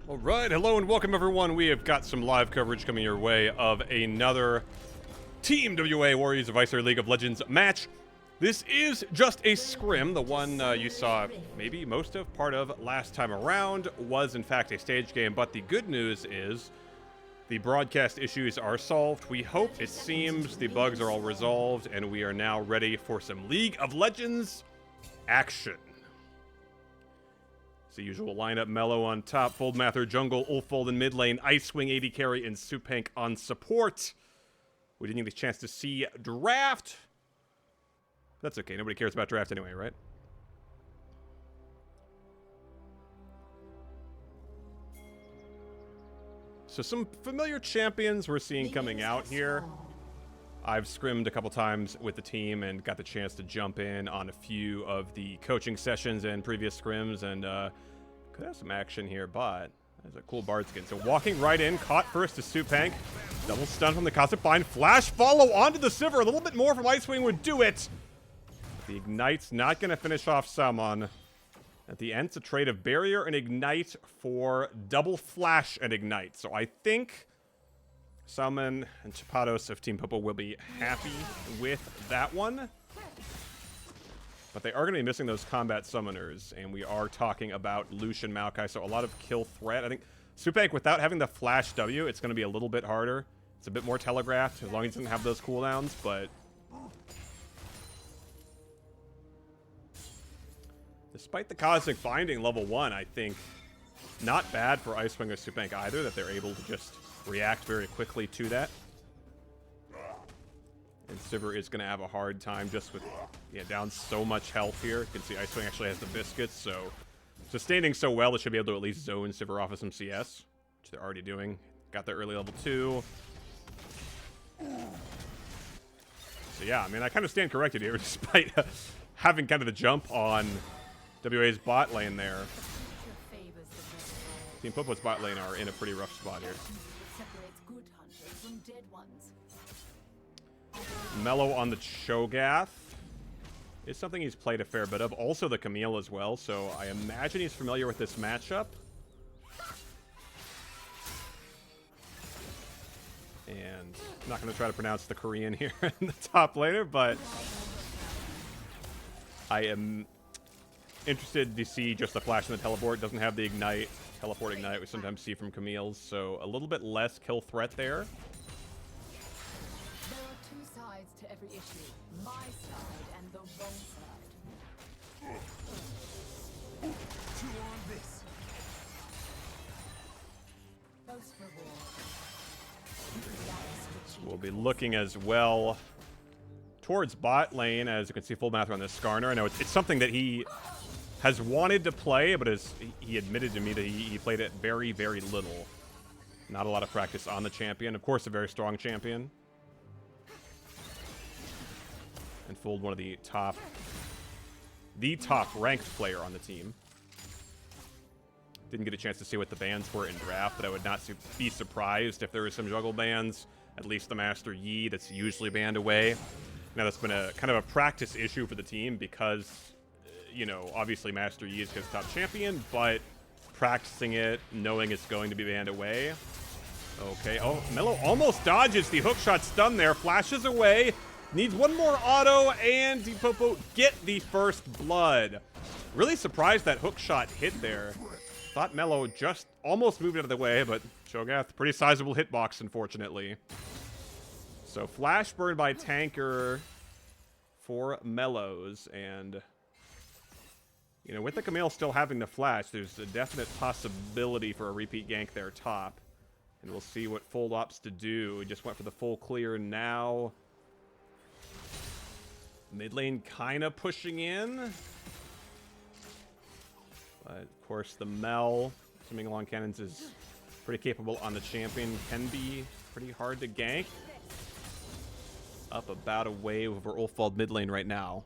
All right, hello and welcome everyone. We have got some live coverage coming your way of another Team WA Warriors of Æsir League of Legends match. This is just a scrim. The one you saw maybe most of, part of last time around was in fact a stage game, but the good news is the broadcast issues are solved. We hope, it seems, the bugs are all resolved and we are now ready for some League of Legends action. The usual lineup: Mellow on top, Fold Mather jungle, Ulfold in mid lane, Icewing AD carry, and Supank on support. We didn't get a chance to see draft. That's okay, nobody cares about draft anyway, right? So some familiar champions we're seeing coming out here. I've scrimmed a couple times with the team and got the chance to jump in on a few of the coaching sessions and previous scrims, and could have some action here, but there's a cool bard skin. So walking right in, caught first to Supank. Double stun from the Cosmic Bind. Flash follow onto the Sivir. A little bit more from Icewing would do it. The Ignite's not going to finish off Salmon. At the end, it's a trade of Barrier and Ignite for double Flash and Ignite. So I think Salmon and Chapados of Team Popo will be happy with that one. But they are going to be missing those combat summoners, and we are talking about Lucian Maokai, so a lot of kill threat. I think Supank, without having the Flash W, it's going to be a little bit harder. It's a bit more telegraphed, as long as it doesn't have those cooldowns, but despite the Cosmic Binding level 1, I think not bad for Icewing or Supank either, that they're able to just react very quickly to that. And Sivir is going to have a hard time just with, down so much health here. You can see Icewing actually has the biscuits, so sustaining so well, it should be able to at least zone Sivir off of some CS, which they're already doing. Got their early level 2. So yeah, I mean, I kind of stand corrected here, despite having kind of the jump on WA's bot lane there. Team Popo's bot lane are in a pretty rough spot here. Mellow on the Cho'Gath is something he's played a fair bit of. Also the Camille as well, so I imagine he's familiar with this matchup. And I'm not going to try to pronounce the Korean here in the top laner, but I am interested to see just the flash and the teleport. Doesn't have the ignite, teleport ignite we sometimes see from Camille's, so a little bit less kill threat there. To every issue, my side and the wrong side. Chew on this. Most reward. We'll be looking as well towards bot lane, as you can see full math on this Skarner. I know it's something that he has wanted to play, but as he admitted to me that he played it very, very little. Not a lot of practice on the champion. Of course, a very strong champion. And Fold, one of the top ranked player on the team. Didn't get a chance to see what the bans were in draft, but I would not be surprised if there were some juggle bans. At least the Master Yi, that's usually banned away. Now that's been a kind of a practice issue for the team because, you know, obviously Master Yi is his top champion, but practicing it, knowing it's going to be banned away. Okay, oh, Mellow almost dodges the hookshot stun there, flashes away. Needs one more auto, and Popo get the first blood. Really surprised that hook shot hit there. Thought Mellow just almost moved out of the way, but Cho'Gath, pretty sizable hitbox, unfortunately. So flash burn by Tanker for Mellows, and you know, with the Camille still having the flash, there's a definite possibility for a repeat gank there top. And we'll see what Fold opts to do. We just went for the full clear now. Mid lane kind of pushing in. But, of course, the Mel, assuming long cannons, is pretty capable on the champion. Can be pretty hard to gank. Up about a wave over Ulfold mid lane right now.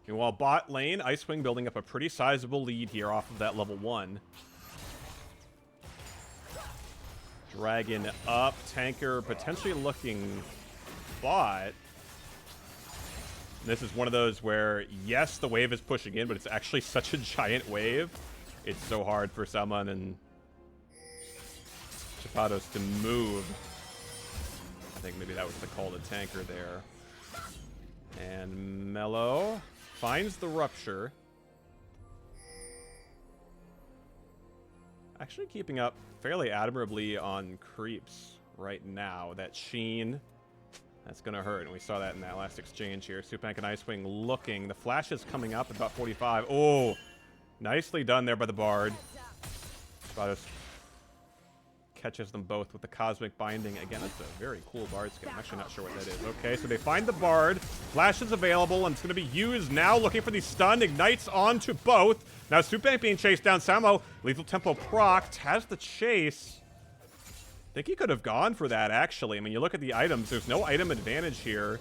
Meanwhile, bot lane, Icewing building up a pretty sizable lead here off of that level 1. Dragon up. Tanker potentially looking bot. This is one of those where, yes, the wave is pushing in, but it's actually such a giant wave it's so hard for someone and Chapados to move. I think maybe that was the call to tanker there. And Mello finds the rupture. Actually keeping up fairly admirably on creeps right now. That Sheen, that's going to hurt. And we saw that in that last exchange here. Supank and Icewing looking. The flash is coming up at about 45. Oh, nicely done there by the Bard. Chapados catches them both with the Cosmic Binding. Again, that's a very cool Bard skin. I'm actually not sure what that is. Okay, so they find the Bard. Flash is available, and it's going to be used now, looking for the stun. Ignites onto both. Now, Supank being chased down. Samo, Lethal Tempo procced, has the chase. I think he could have gone for that, actually. I mean, you look at the items. There's no item advantage here.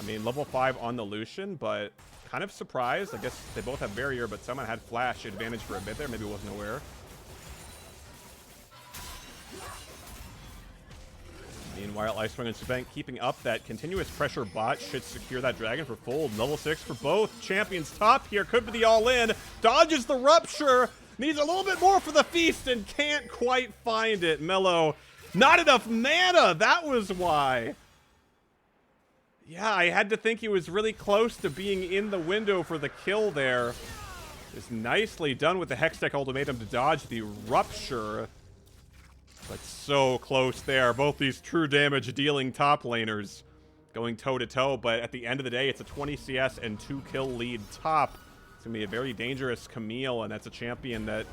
I mean, level 5 on the Lucian, but kind of surprised. I guess they both have Barrier, but someone had Flash advantage for a bit there. Maybe wasn't aware. Meanwhile, Icewing and Supank keeping up that continuous pressure. Bot should secure that dragon for Fold. Level 6 for both champions. Top here could be the all-in. Dodges the rupture. Needs a little bit more for the feast and can't quite find it. Mello, not enough mana. That was why. Yeah, I had to think he was really close to being in the window for the kill there. It's nicely done with the Hextech Ultimatum to dodge the rupture. But so close there. Both these true damage dealing top laners going toe to toe. But at the end of the day, it's a 20 CS and 2 kill lead top. It's going to be a very dangerous Camille, and that's a champion that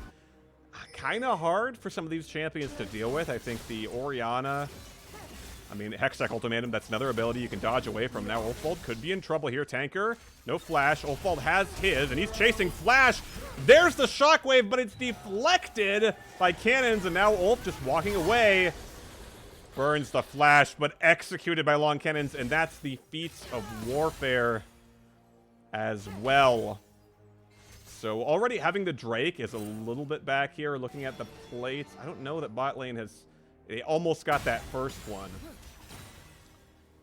kind of hard for some of these champions to deal with. I think the Orianna, I mean, Hextech Ultimatum, that's another ability you can dodge away from. Now Ulfald could be in trouble here. Tanker, no Flash. Ulfald has his, and he's chasing Flash. There's the Shockwave, but it's deflected by cannons, and now Ulf just walking away. Burns the Flash, but executed by long cannons, and that's the feats of warfare as well. So already having the Drake is a little bit back here. Looking at the plates, I don't know that bot lane has... They almost got that first one.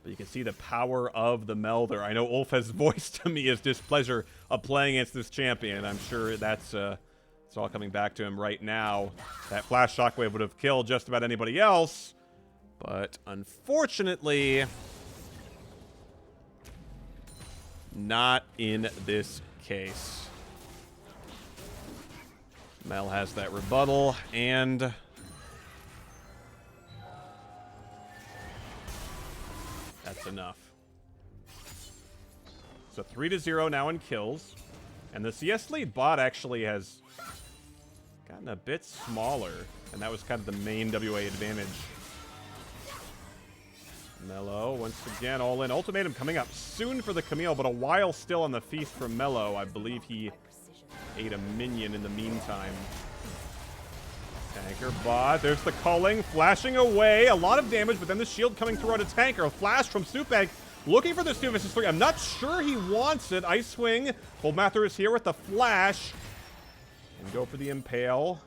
But you can see the power of the Melder. I know Ulf has voiced to me his displeasure of playing against this champion. I'm sure that's it's all coming back to him right now. That Flash Shockwave would have killed just about anybody else. But unfortunately, not in this case. Mel has that rebuttal, and that's enough. So 3-0 now in kills. And the CS lead bot actually has gotten a bit smaller. And that was kind of the main WA advantage. Mello, once again, all in. Ultimatum coming up soon for the Camille, but a while still on the feast for Mello. I believe he ate a minion in the meantime. Tanker bot, there's the culling, flashing away, a lot of damage, but then the shield coming through on a tanker. A flash from Supank, looking for this 2 vs 3. I'm not sure he wants it. Icewing, Coldmather is here with the flash. And go for the impale.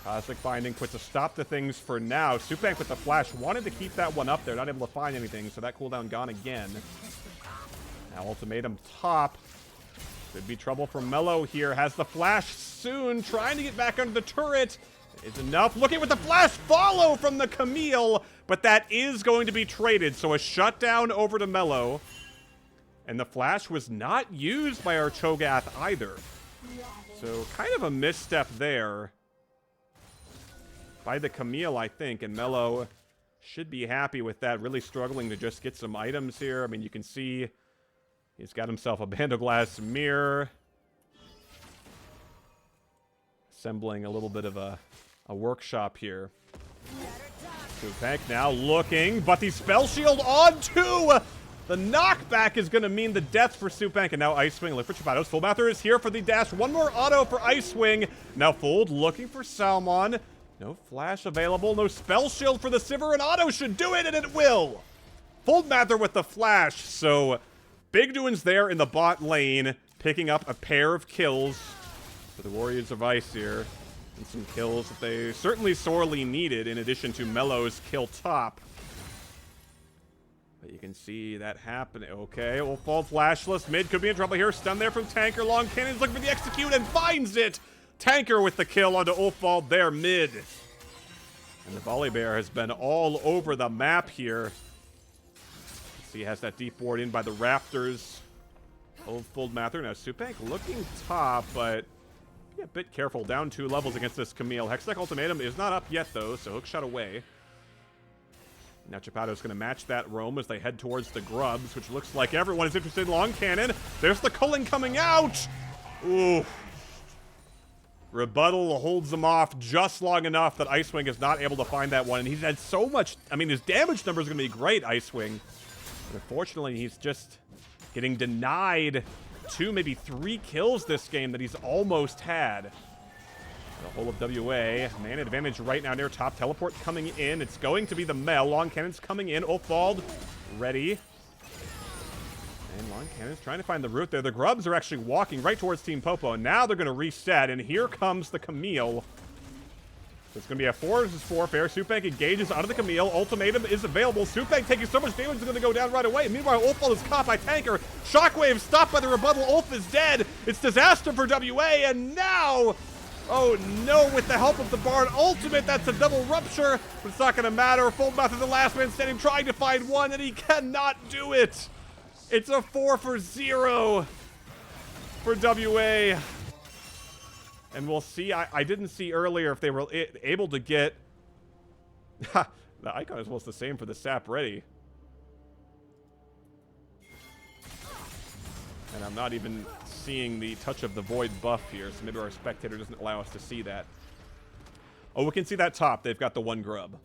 Cosmic Binding puts a stop to things for now. Supank with the flash, wanted to keep that one up there, not able to find anything, so that cooldown gone again. Now Ultimatum top. Could be trouble for Mello here. Has the flash soon. Trying to get back under the turret. Is enough. Looking with the flash follow from the Camille. But that is going to be traded. So a shutdown over to Mello. And the flash was not used by our Cho'Gath either. So kind of a misstep there by the Camille, I think. And Mello should be happy with that. Really struggling to just get some items here. I mean, you can see he's got himself a Bandoglass mirror. Assembling a little bit of a workshop here. Supank now looking, but the spell shield on too! The knockback is going to mean the death for Supank, and now Icewing, look for Chapados. Fullmather is here for the dash. One more auto for Icewing. Now Fold looking for Salmon. No flash available, no spell shield for the Sivir, and auto should do it, and it will! Fullmather with the flash, so big doings there in the bot lane, picking up a pair of kills for the Warriors of Æsir, and some kills that they certainly sorely needed, in addition to Mello's kill top. But you can see that happening. Okay, Ulfald flashless. Mid could be in trouble here. Stun there from Tanker. Long Cannon's looking for the execute and finds it. Tanker with the kill onto Ulfald there mid. And the Volibear has been all over the map here. See, he has that deep ward in by the Raptors. Old Foldmather. Now, Supank looking top, but be a bit careful. Down 2 levels against this Camille. Hextech Ultimatum is not up yet, though, so hookshot away. Now Chapato's going to match that roam as they head towards the Grubs, which looks like everyone is interested in Long Cannon. There's the culling coming out! Ooh. Rebuttal holds them off just long enough that Icewing is not able to find that one. And he's had so much... I mean, his damage number is going to be great, Icewing. But unfortunately, he's just getting denied 2, maybe 3 kills this game that he's almost had. The whole of WA. Man advantage right now near top. Teleport coming in. It's going to be the Mel. Long Cannon's coming in. Ulfald ready. And Long Cannon's trying to find the route there. The Grubs are actually walking right towards Team Popo. And now they're going to reset. And here comes the Camille. So it's going to be a 4 versus 4 fair. Supank engages out of the Camille. Ultimatum is available. Supank taking so much damage, is going to go down right away. Meanwhile, Ulfald is caught by Tanker. Shockwave stopped by the rebuttal. Ulf is dead. It's disaster for WA. And now... oh no, with the help of the Bard ultimate, that's a double rupture, but it's not going to matter. Foldmouth is the last man standing, trying to find one, and he cannot do it. It's a 4 for 0 for WA. And we'll see. I didn't see earlier if they were able to get... the icon is almost the same for the sap ready. And I'm not even seeing the touch of the void buff here, so maybe our spectator doesn't allow us to see that. Oh, we can see that top. They've got the 1 grub.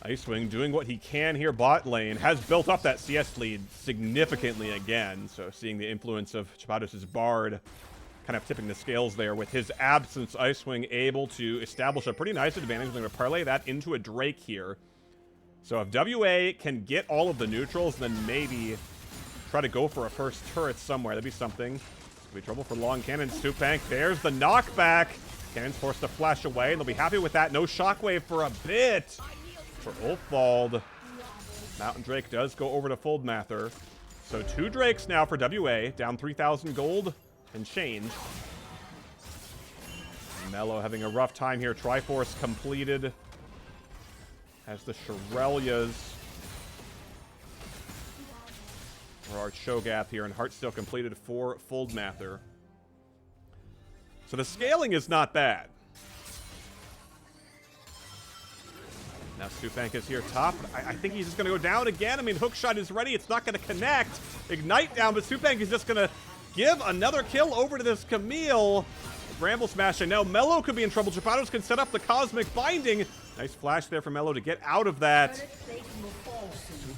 Icewing doing what he can here bot lane. Has built up that CS lead significantly again, so seeing the influence of Chapatos' Bard kind of tipping the scales there with his absence. Icewing able to establish a pretty nice advantage. They're going to parlay that into a Drake here. So if WA can get all of the neutrals, then maybe try to go for a first turret somewhere. That'd be something. It's going to be trouble for Long Cannon. Supank, there's the knockback. Cannon's forced to flash away, and they'll be happy with that. No shockwave for a bit for Ulfald. Mountain Drake does go over to Foldmather. So 2 Drakes now for WA, down 3,000 gold and change. Mello having a rough time here. Triforce completed. Has the Shirelias. For our Cho'Gath here, and Heartsteel completed for Foldmather. So the scaling is not bad. Now Supank is here top. I think he's just going to go down again. I mean, hookshot is ready. It's not going to connect. Ignite down, but Supank is just going to give another kill over to this Camille. Bramble Smash, and now Mello could be in trouble. Chapatos can set up the Cosmic Binding. Nice flash there for Mello to get out of that.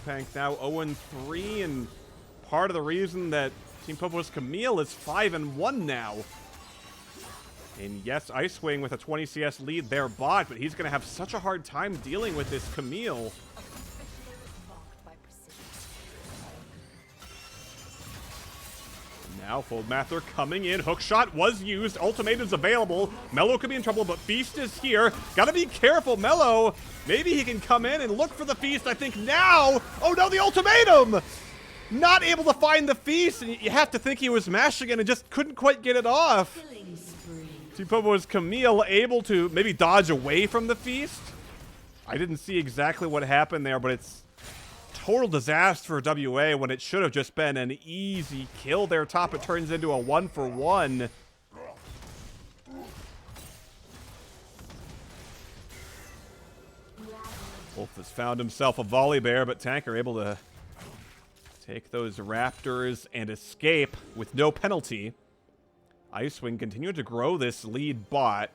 Supank now 0-3, and part of the reason that Team Popo's Camille is 5-1 now. And yes, Icewing with a 20 CS lead there bot, but he's going to have such a hard time dealing with this Camille. Now Foldmather coming in. Hookshot was used. Ultimatum's available. Mello could be in trouble, but Feast is here. Gotta be careful, Mello. Maybe he can come in and look for the Feast. I think now. Oh no, the ultimatum! Not able to find the Feast, and you have to think he was mashing it and just couldn't quite get it off. Team Popo's Camille able to maybe dodge away from the Feast. I didn't see exactly what happened there, but it's total disaster for WA when it should have just been an easy kill there top. It turns into a 1-for-1. Wolf has found himself a Volibear, but Tanker able to take those Raptors and escape with no penalty. Icewing continued to grow this lead bot.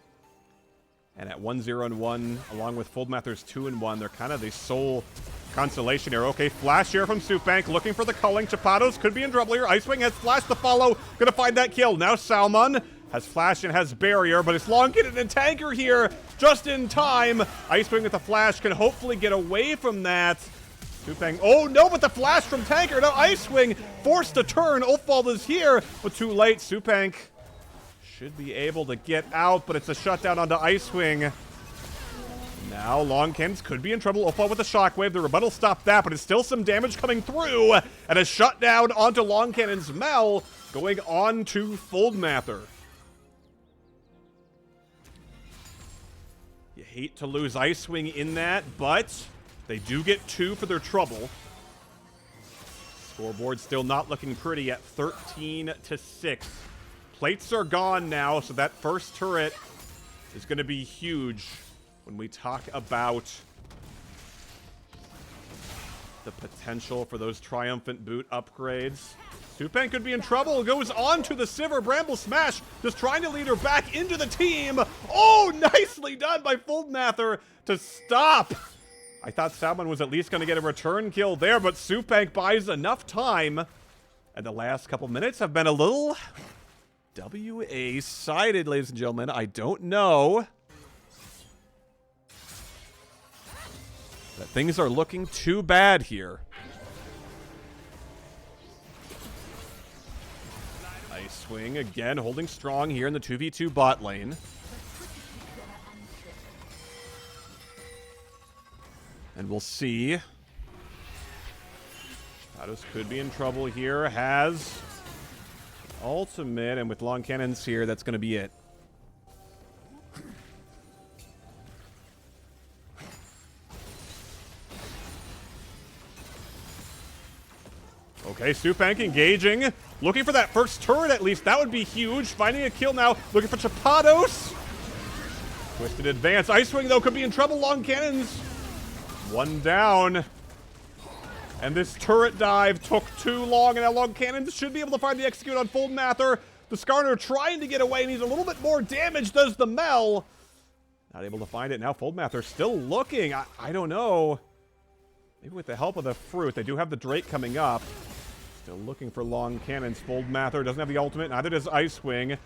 And at 1-0-1, along with Foldmather's 2-1, they're kind of the sole consolation here. Okay, flash here from Supank, looking for the culling. Chapatos could be in trouble here. Icewing has flash to follow, gonna find that kill. Now Salmon has flash and has barrier, but it's Long Cannon and Tanker here just in time. Icewing with the flash can hopefully get away from that. Supank, oh no, but the flash from Tanker. Now Icewing forced to turn. Ulfald is here, but too late. Supank should be able to get out, but it's a shutdown onto Icewing. Now, Long Cannons could be in trouble. Opal with the Shockwave. The rebuttal stopped that, but it's still some damage coming through. And a shutdown onto Long Cannon's Mel, going on to Foldmather. You hate to lose Icewing in that, but they do get 2 for their trouble. Scoreboard still not looking pretty at 13-6. Plates are gone now, so that first turret is going to be huge when we talk about the potential for those Triumphant Boot upgrades. Supan could be in trouble. Goes on to the Sivir Bramble Smash, just trying to lead her back into the team. Oh, nicely done by Foldmather to stop. I thought Salmon was at least going to get a return kill there, but Supank buys enough time. And the last couple minutes have been a little WA-sided, ladies and gentlemen. I don't know that things are looking too bad here. Icewing again holding strong here in the 2v2 bot lane. And we'll see. Shadows could be in trouble here. Has ultimate, and with long cannons here, that's going to be it. Okay, Supank engaging. Looking for that first turret at least. That would be huge. Finding a kill now. Looking for Chapados. Twisted advance. Icewing, though, could be in trouble. Long cannons. One down. And this turret dive took too long. And now Long Cannons should be able to find the execute on Foldmather. The Skarner trying to get away. Needs a little bit more damage. Does the Mel. Not able to find it. Now Foldmather still looking. I don't know. Maybe with the help of the fruit. They do have the Drake coming up. Still looking for Long Cannons. Foldmather doesn't have the ultimate. Neither does Icewing.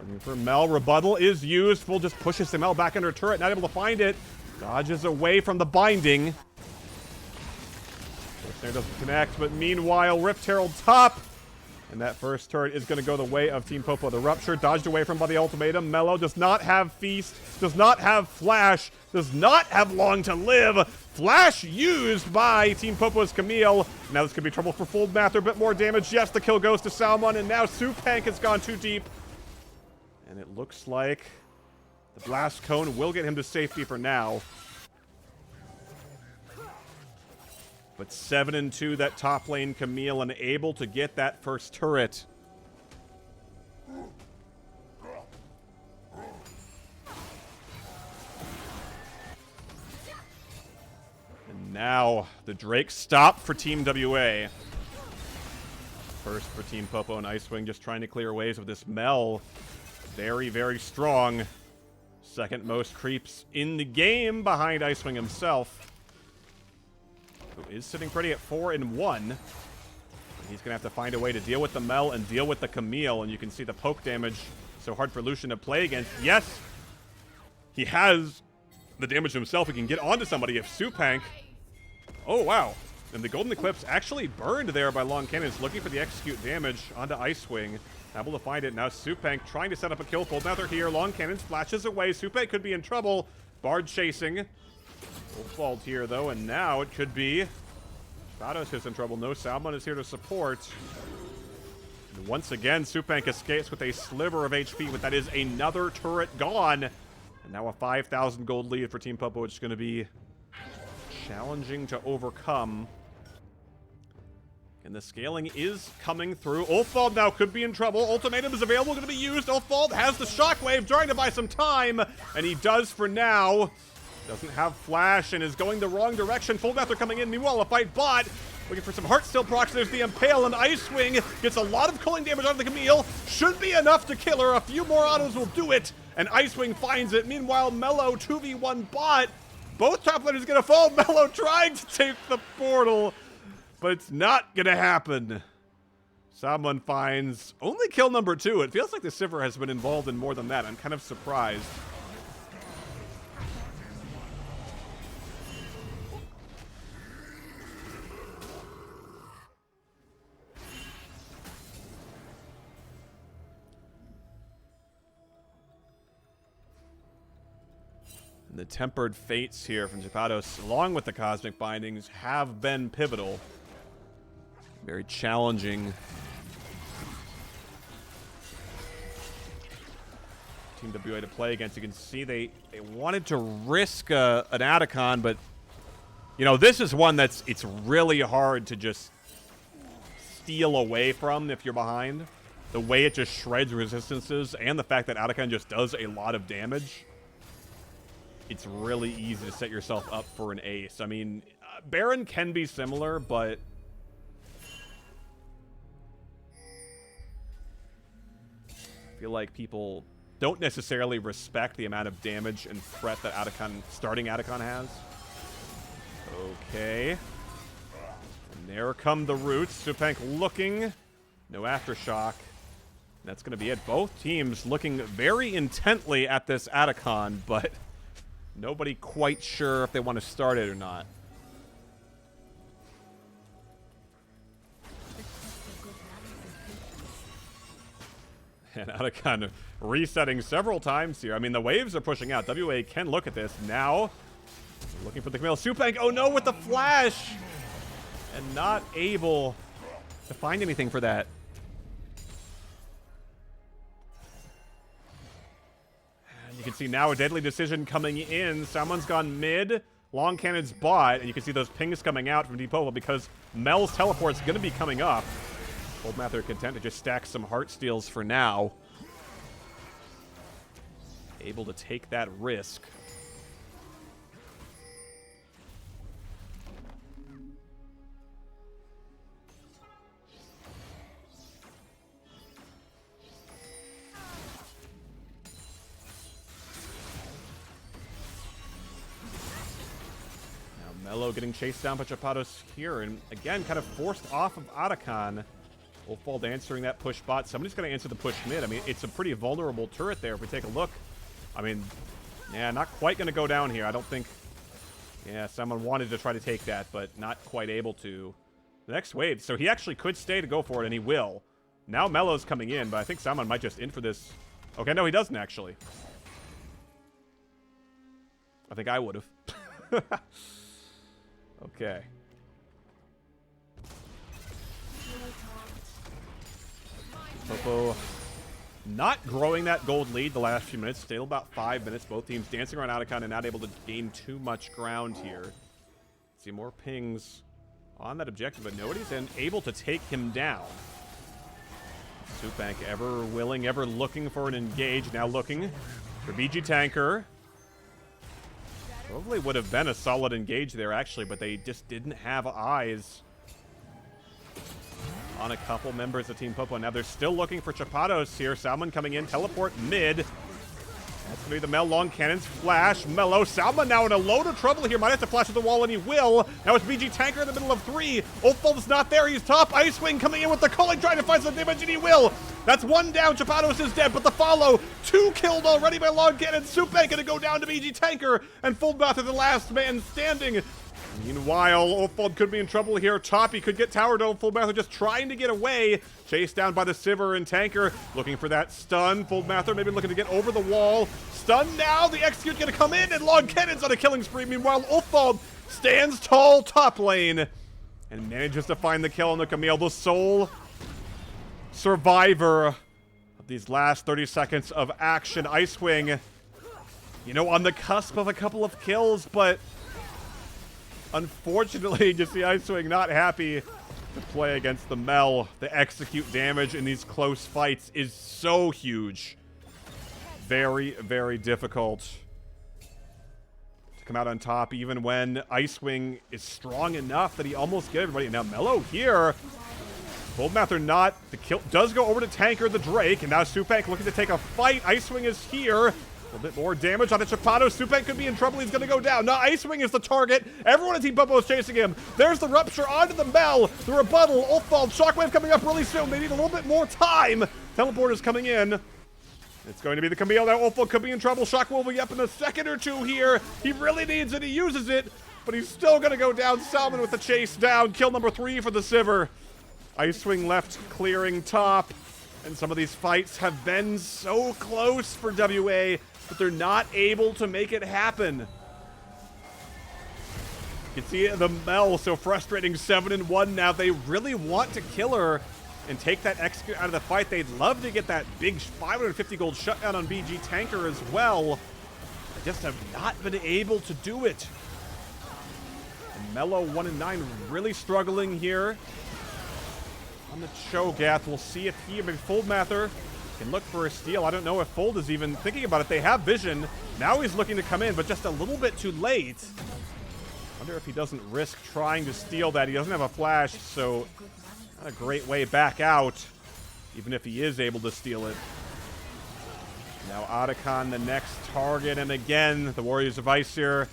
Looking for Mel. Rebuttal is used. Full just pushes the Mel back under turret. Not able to find it. Dodges away from the binding. There doesn't connect, but meanwhile, Rift Herald top. And that first turret is going to go the way of Team Popo. The Rupture dodged away from by the ultimatum. Mello does not have Feast, does not have Flash, does not have Long to Live. Flash used by Team Popo's Camille. Now this could be trouble for Foldmather. A bit more damage. Yes, the kill goes to Salmon, and now Supank has gone too deep. And it looks like the Blast Cone will get him to safety for now. But 7-2, that top lane Camille, and able to get that first turret. And now the Drake stop for Team WA. First for Team Popo and Icewing, just trying to clear waves with this Mel. Very, very strong. Second most creeps in the game behind Icewing himself, who is sitting pretty at 4-1. He's going to have to find a way to deal with the Mel and deal with the Camille. And you can see the poke damage so hard for Lucian to play against. Yes, he has the damage himself. He can get onto somebody if Supank. Oh, wow. And the Golden Eclipse actually burned there by Long Cannons, looking for the execute damage onto Icewing. Able to find it. Now Supank trying to set up a kill. Foldmather here. Long Cannons flashes away. Supank could be in trouble. Bard chasing. Full fault here, though, and now it could be Shadows is in trouble. No Salmon is here to support. And once again, Supank escapes with a sliver of HP, but that is another turret gone. And now a 5,000 gold lead for Team Popo, which is going to be challenging to overcome. And the scaling is coming through. Ulfald now could be in trouble. Ultimatum is available, going to be used. Ulfald has the Shockwave, trying to buy some time, and he does for now. Doesn't have Flash and is going the wrong direction. Foldmather coming in. Meanwhile, a fight bot. Looking for some Heartsteel procs. There's the Impale, and Icewing gets a lot of culling damage on the Camille. Should be enough to kill her. A few more autos will do it, and Icewing finds it. Meanwhile, Mello 2v1 bot. Both top laners going to fall. Mello trying to take the portal, but it's not going to happen. Someone finds only kill number 2. It feels like the Sivir has been involved in more than that. I'm kind of surprised. And the Tempered Fates here from Chapados, along with the Cosmic Bindings, have been pivotal. Very challenging. Team WA to play against. You can see they wanted to risk an Atacon, but you know, this is one that's it's really hard to just steal away from if you're behind. The way it just shreds resistances and the fact that Atacon just does a lot of damage. It's really easy to set yourself up for an ace. I mean, Baron can be similar, but I feel like people don't necessarily respect the amount of damage and threat that starting Atacon has. Okay. And there come the roots. Supank looking. No Aftershock. That's going to be it. Both teams looking very intently at this Atacon, but nobody quite sure if they want to start it or not. And Atacon resetting several times here. I mean, the waves are pushing out. WA can look at this. Now, looking for the Camille. Supank, oh no, with the flash! And not able to find anything for that. And you can see now a deadly decision coming in. Someone's gone mid. Long Cannon's bot. And you can see those pings coming out from Popo because Mel's teleport's going to be coming up. Old Mather content to just stack some heart steals for now. Able to take that risk. Now Mello getting chased down by Chapados here, and again kind of forced off of Atacon. Wolfbald answering that push bot. Somebody's going to answer the push mid. I mean, it's a pretty vulnerable turret there if we take a look. I mean, yeah, not quite going to go down here. I don't think... Yeah, someone wanted to try to take that, but not quite able to. The next wave. So he actually could stay to go for it, and he will. Now Mello's coming in, but I think someone might just in for this. Okay, no, he doesn't actually. I think I would have. Okay. Popo not growing that gold lead the last few minutes. Still about 5 minutes. Both teams dancing around Atacon and not able to gain too much ground here. See more pings on that objective, but nobody's able to take him down. Supank ever willing, ever looking for an engage. Now looking for BG Tanker. Probably would have been a solid engage there, actually, but they just didn't have eyes on a couple members of Team Popo. Now they're still looking for Chapados here. Salmon coming in, teleport mid. That's going to be the Mel Long Cannon's flash. Mello. Salmon now in a load of trouble here. Might have to flash at the wall, and he will. Now it's BG Tanker in the middle of 3. Ulfold's not there. He's top. Ice Wing coming in with the culling, trying to find some damage, and he will. That's one down. Chapados is dead, but the follow. 2 killed already by Long Cannon. Supank going to go down to BG Tanker, and Fullbath is the last man standing. Meanwhile, Ulfold could be in trouble here. Toppy could get towered. Fullmather just trying to get away. Chased down by the Sivir and Tanker. Looking for that stun. Fullmather maybe looking to get over the wall. Stun now. The Execute going to come in, and Long Cannon's on a killing spree. Meanwhile, Ulfold stands tall top lane and manages to find the kill on the Camille. The sole survivor of these last 30 seconds of action. Icewing, you know, on the cusp of a couple of kills, but unfortunately, just the Icewing not happy to play against the Mel. The execute damage in these close fights is so huge. Very, very difficult to come out on top, even when Icewing is strong enough that he almost get everybody. Now Mello here. Boldmather not. The kill does go over to Tanker the Drake, and now Supank looking to take a fight. Icewing is here. A little bit more damage on the Chapato. Supank could be in trouble. He's going to go down. Now Icewing is the target. Everyone at Team Popo is chasing him. There's the Rupture onto the Mel. The rebuttal. Ulfold. Shockwave coming up really soon. They need a little bit more time. Teleport is coming in. It's going to be the Camille. Now Ulfold could be in trouble. Shockwave will be up in a second or two here. He really needs it. He uses it, but he's still going to go down. Salmon with the chase down. Kill number 3 for the Sivir. Icewing left clearing top. And some of these fights have been so close for WA, but they're not able to make it happen. You can see the Mel so frustrating, 7-1 now. They really want to kill her and take that execute out of the fight. They'd love to get that big 550 gold shutdown on BG Tanker as well. They just have not been able to do it. And Mello 1-9 really struggling here. On the Cho'Gath, we'll see if he, maybe Foldmather, can look for a steal. I don't know if Fold is even thinking about it. They have vision. Now he's looking to come in, but just a little bit too late. Wonder if he doesn't risk trying to steal that. He doesn't have a flash, so not a great way back out, even if he is able to steal it. Now Otacon, the next target, and again, the Warriors of Æsir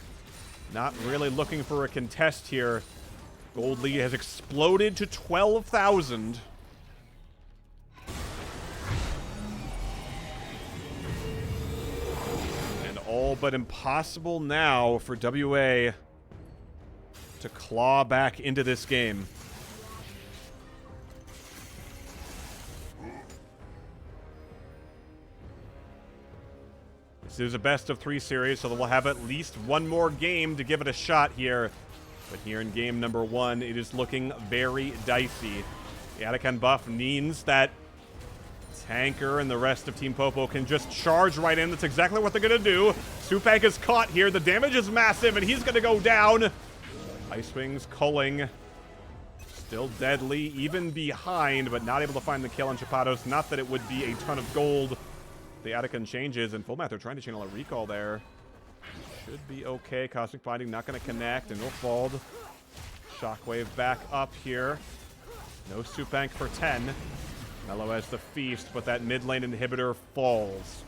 not really looking for a contest here. Gold lead has exploded to 12,000. And all but impossible now for WA to claw back into this game. This is a best-of-3 series, so we'll have at least one more game to give it a shot here. But here in game number 1, it is looking very dicey. The Otacon buff means that Tanker and the rest of Team Popo can just charge right in. That's exactly what they're going to do. Supank is caught here. The damage is massive, and he's going to go down. Ice Wings culling. Still deadly, even behind, but not able to find the kill on Chapados. Not that it would be a ton of gold. The Otacon changes, and Fullmath are trying to channel a recall there. Should be okay. Cosmic Binding not going to connect, and Ulfbald. Shockwave back up here. No Supank for 10. Mello has the feast, but that mid lane inhibitor falls.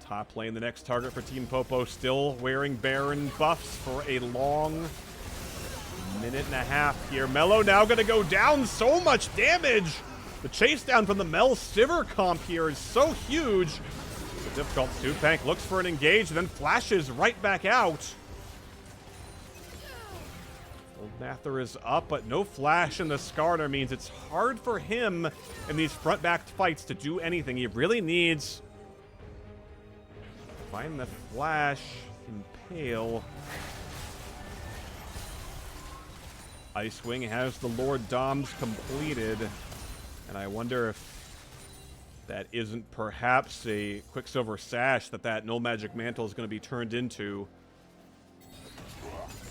Top lane, the next target for Team Popo, still wearing Baron buffs for a long minute and a half here. Mello now going to go down. So much damage. The chase down from the Mel Sivir comp here is so huge. It's difficult. Supank looks for an engage, then flashes right back out. Old Nather is up, but no flash in the Skarner means it's hard for him in these front-backed fights to do anything. He really needs to find the flash, impale. Icewing has the Lord Doms completed, and I wonder if that isn't perhaps a Quicksilver Sash that Null Magic Mantle is going to be turned into,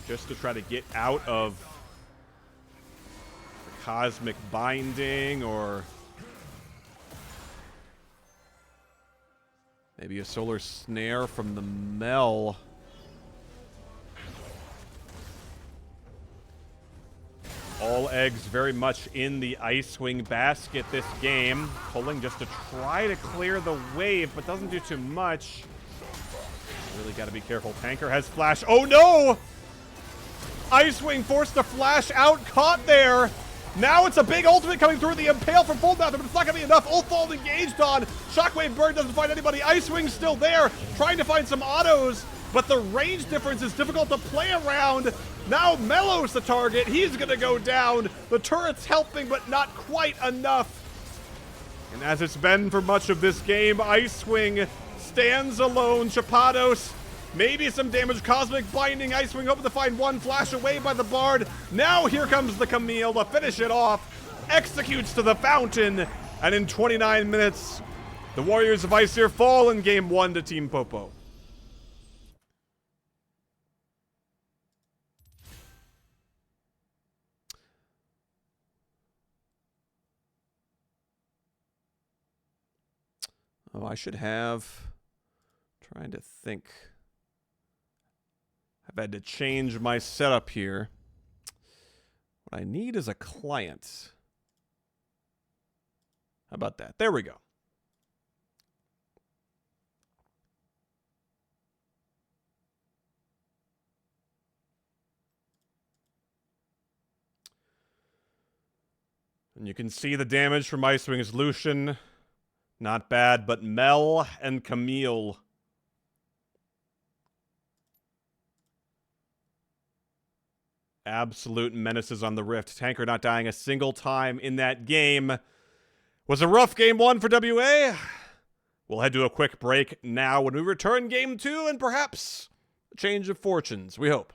just to try to get out of the Cosmic Binding, or maybe a Solar Snare from the Mel. All eggs very much in the Icewing basket this game. Pulling just to try to clear the wave, but doesn't do too much. Really got to be careful. Tanker has flash. Oh no! Icewing forced to flash out, caught there. Now it's a big ultimate coming through. The impale from Fullmather, but it's not going to be enough. Ulfbald engaged on. Shockwave Bird doesn't find anybody. Icewing's still there, trying to find some autos, but the range difference is difficult to play around. Now Mello's the target. He's going to go down. The turret's helping, but not quite enough. And as it's been for much of this game, Icewing stands alone. Chapados, maybe some damage. Cosmic Binding. Icewing hoping to find one. Flash away by the Bard. Now here comes the Camille to finish it off. Executes to the fountain. And in 29 minutes, the Warriors of Æsir fall in game 1 to Team Popo. Oh, I should have, trying to think. I've had to change my setup here. What I need is a client. How about that? There we go. And you can see the damage from Icewing's Lucian. Not bad, but Mel and Camille. Absolute menaces on the Rift. Tanker not dying a single time in that game. Was a rough game 1 for WA. We'll head to a quick break now. When we return, game 2, and perhaps a change of fortunes, we hope.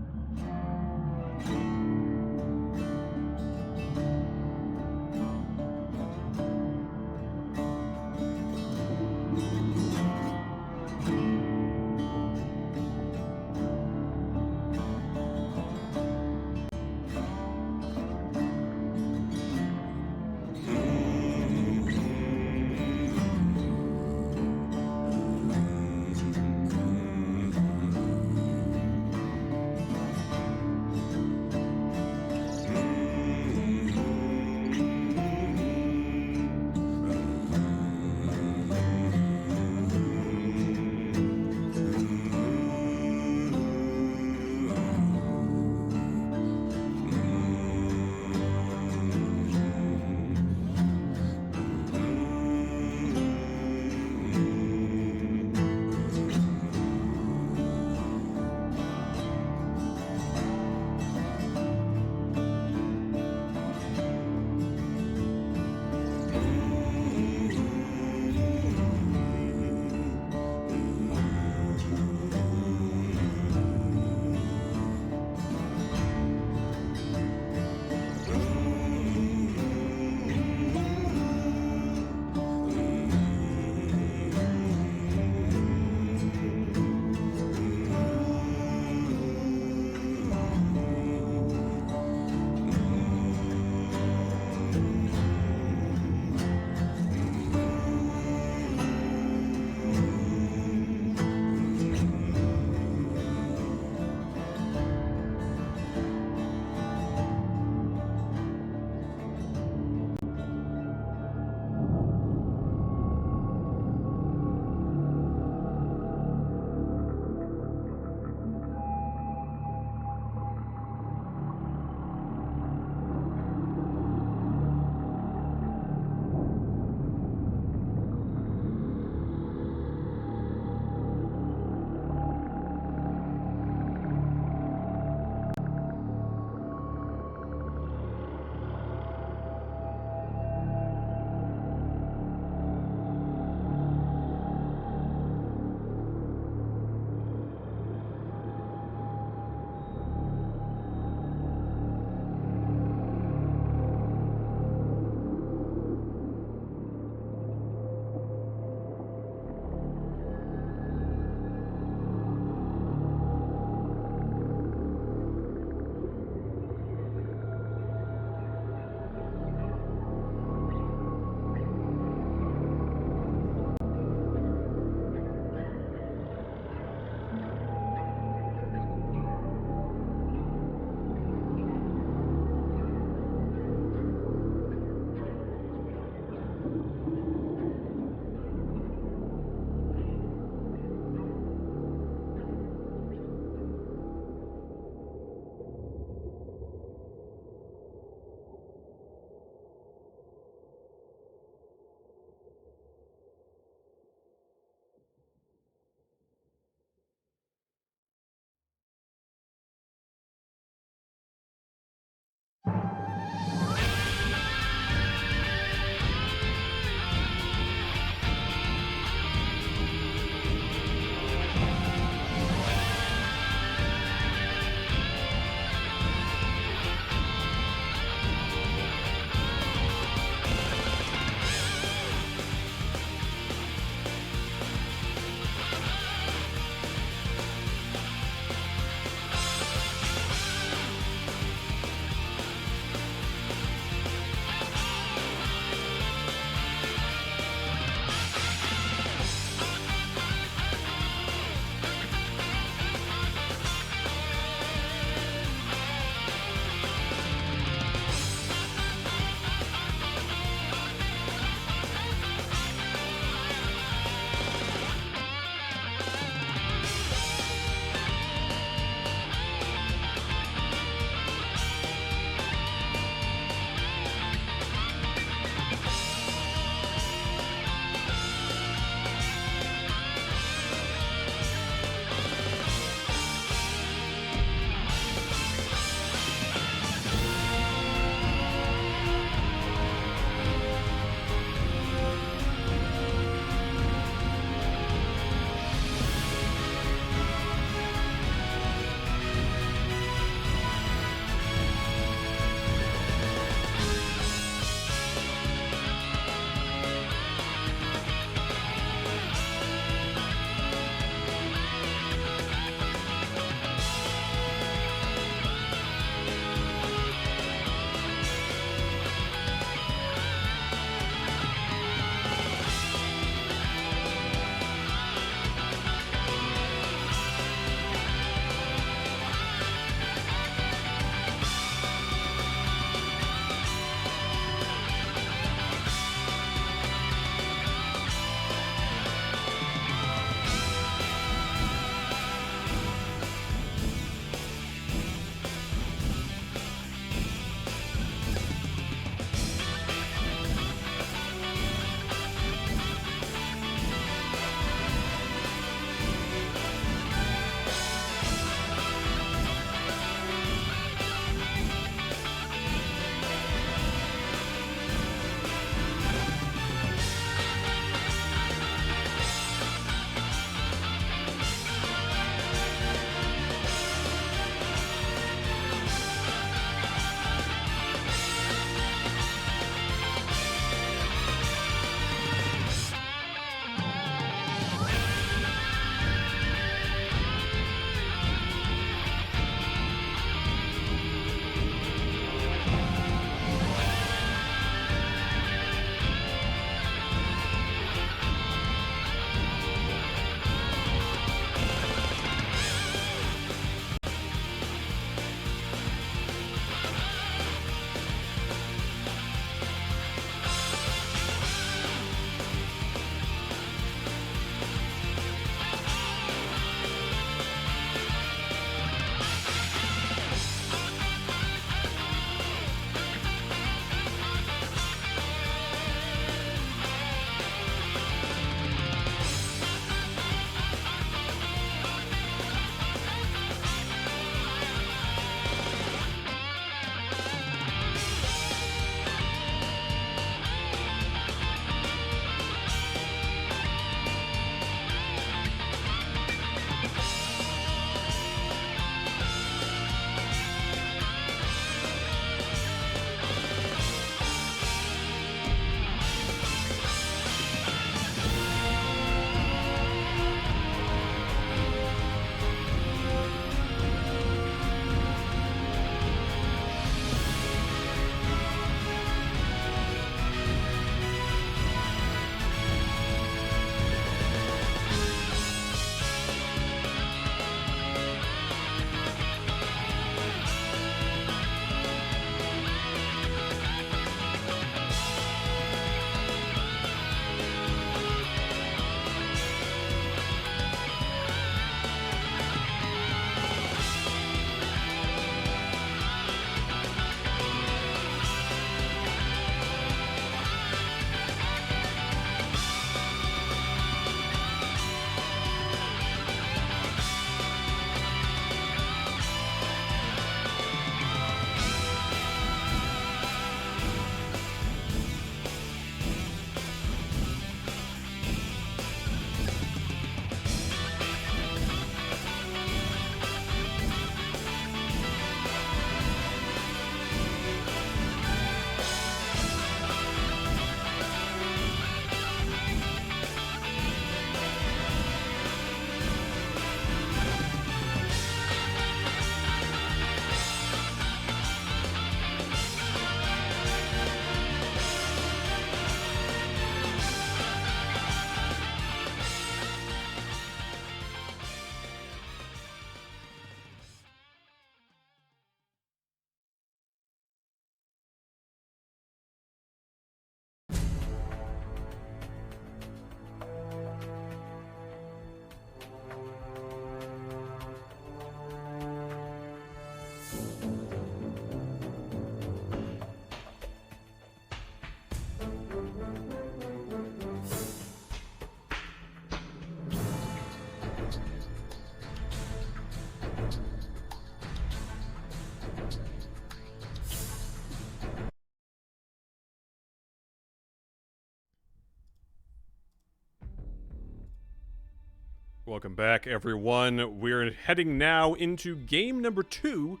Welcome back, everyone. We're heading now into game number 2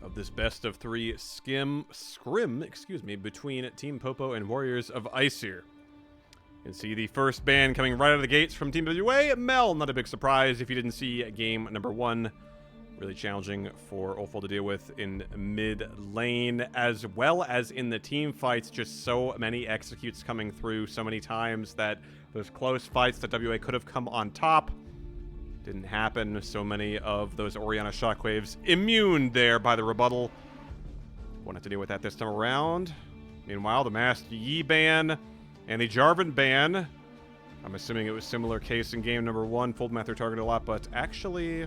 of this best of 3 scrim, between Team Popo and Warriors of Æsir. You can see the first ban coming right out of the gates from Team WA. Mel, not a big surprise if you didn't see game number 1. Really challenging for Ulfald to deal with in mid lane, as well as in the team fights. Just so many executes coming through so many times that those close fights that WA could have come on top didn't happen. So many of those Orianna shockwaves immune there by the rebuttal. Won't have to deal with that this time around. Meanwhile, the Masked Yi ban and the Jarvan ban. I'm assuming it was similar case in game number 1. Full Math targeted a lot, but actually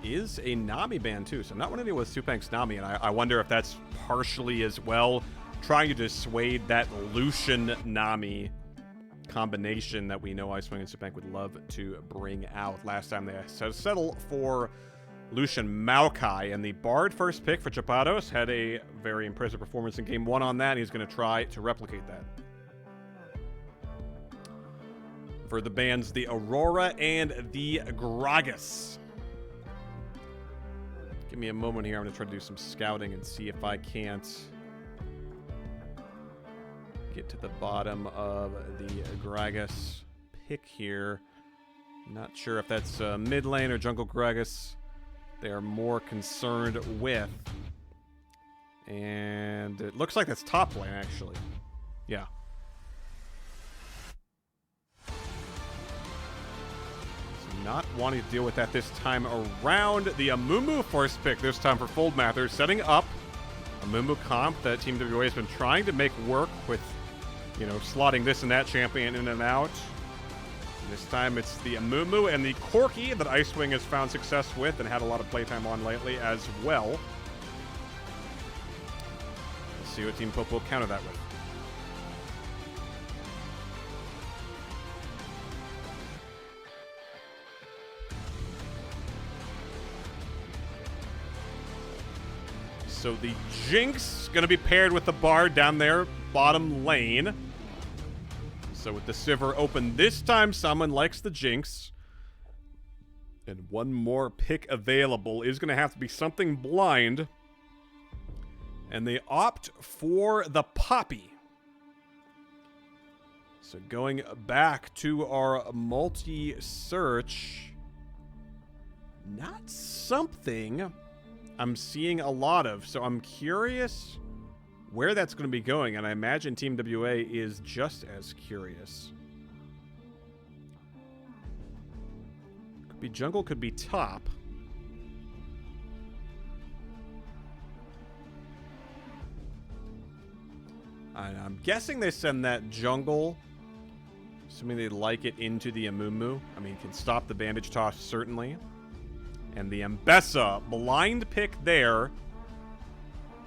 is a Nami ban too. So I'm not winning with Supank's Nami, and I wonder if that's partially as well trying to dissuade that Lucian Nami combination that we know Icewing and Supank would love to bring out. Last time they settled for Lucian Maokai, and the Bard first pick for Chapados had a very impressive performance in game 1 on that, and he's going to try to replicate that. For the bans, the Aurora and the Gragas. Give me a moment here. I'm going to try to do some scouting and see if I can't get to the bottom of the Gragas pick here. Not sure if that's mid lane or jungle Gragas they are more concerned with. And it looks like that's top lane, actually. Yeah. Not wanting to deal with that this time around. The Amumu first pick this time for Fold Mathers, setting up Amumu comp that Team WA has been trying to make work with, you know, slotting this and that champion in and out. And this time it's the Amumu and the Corki that Icewing has found success with and had a lot of playtime on lately as well. Let's see what Team Popo will counter that with. So the Jinx going to be paired with the Bard down there, bottom lane. So with the Sivir open this time, someone likes the Jinx. And one more pick available is going to have to be something blind. And they opt for the Poppy. So going back to our multi-search. Not something I'm seeing a lot of, so I'm curious where that's going to be going, and I imagine Team WA is just as curious. Could be jungle, could be top. I'm guessing they send that jungle, assuming they like it, into the Amumu. I mean, can stop the bandage toss, certainly. And the Mbessa, blind pick there.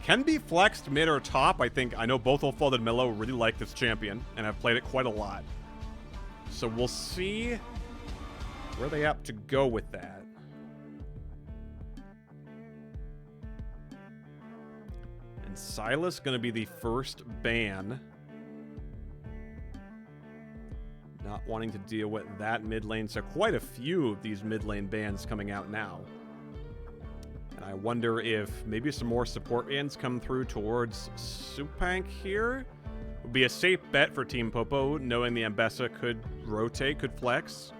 Can be flexed mid or top. I know both Ulfald and Milo really like this champion and have played it quite a lot. So we'll see where they opt to go with that. And Silas going to be the first ban. Not wanting to deal with that mid lane, so quite a few of these mid lane bans coming out now. And I wonder if maybe some more support bans come through towards Supank here. Would be a safe bet for Team Popo, knowing the Mbessa could rotate, could flex.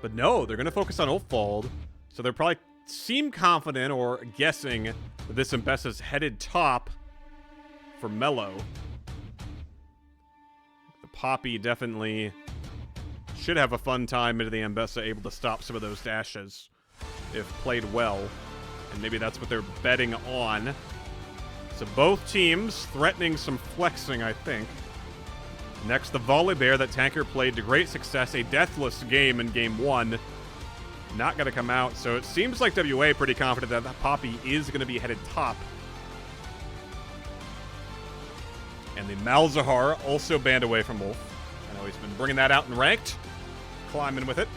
But no, they're going to focus on Ulfald, so they're probably seem confident or guessing that this Mbessa's headed top for Mello. Poppy definitely should have a fun time into the Mbessa, able to stop some of those dashes if played well. And maybe that's what they're betting on. So both teams threatening some flexing, I think. Next, the Volley Bear that Tanker played to great success. A deathless game in game 1. Not going to come out. So it seems like WA pretty confident that Poppy is going to be headed top. And the Malzahar also banned away from Wolf. I know he's been bringing that out in ranked. Climbing with it.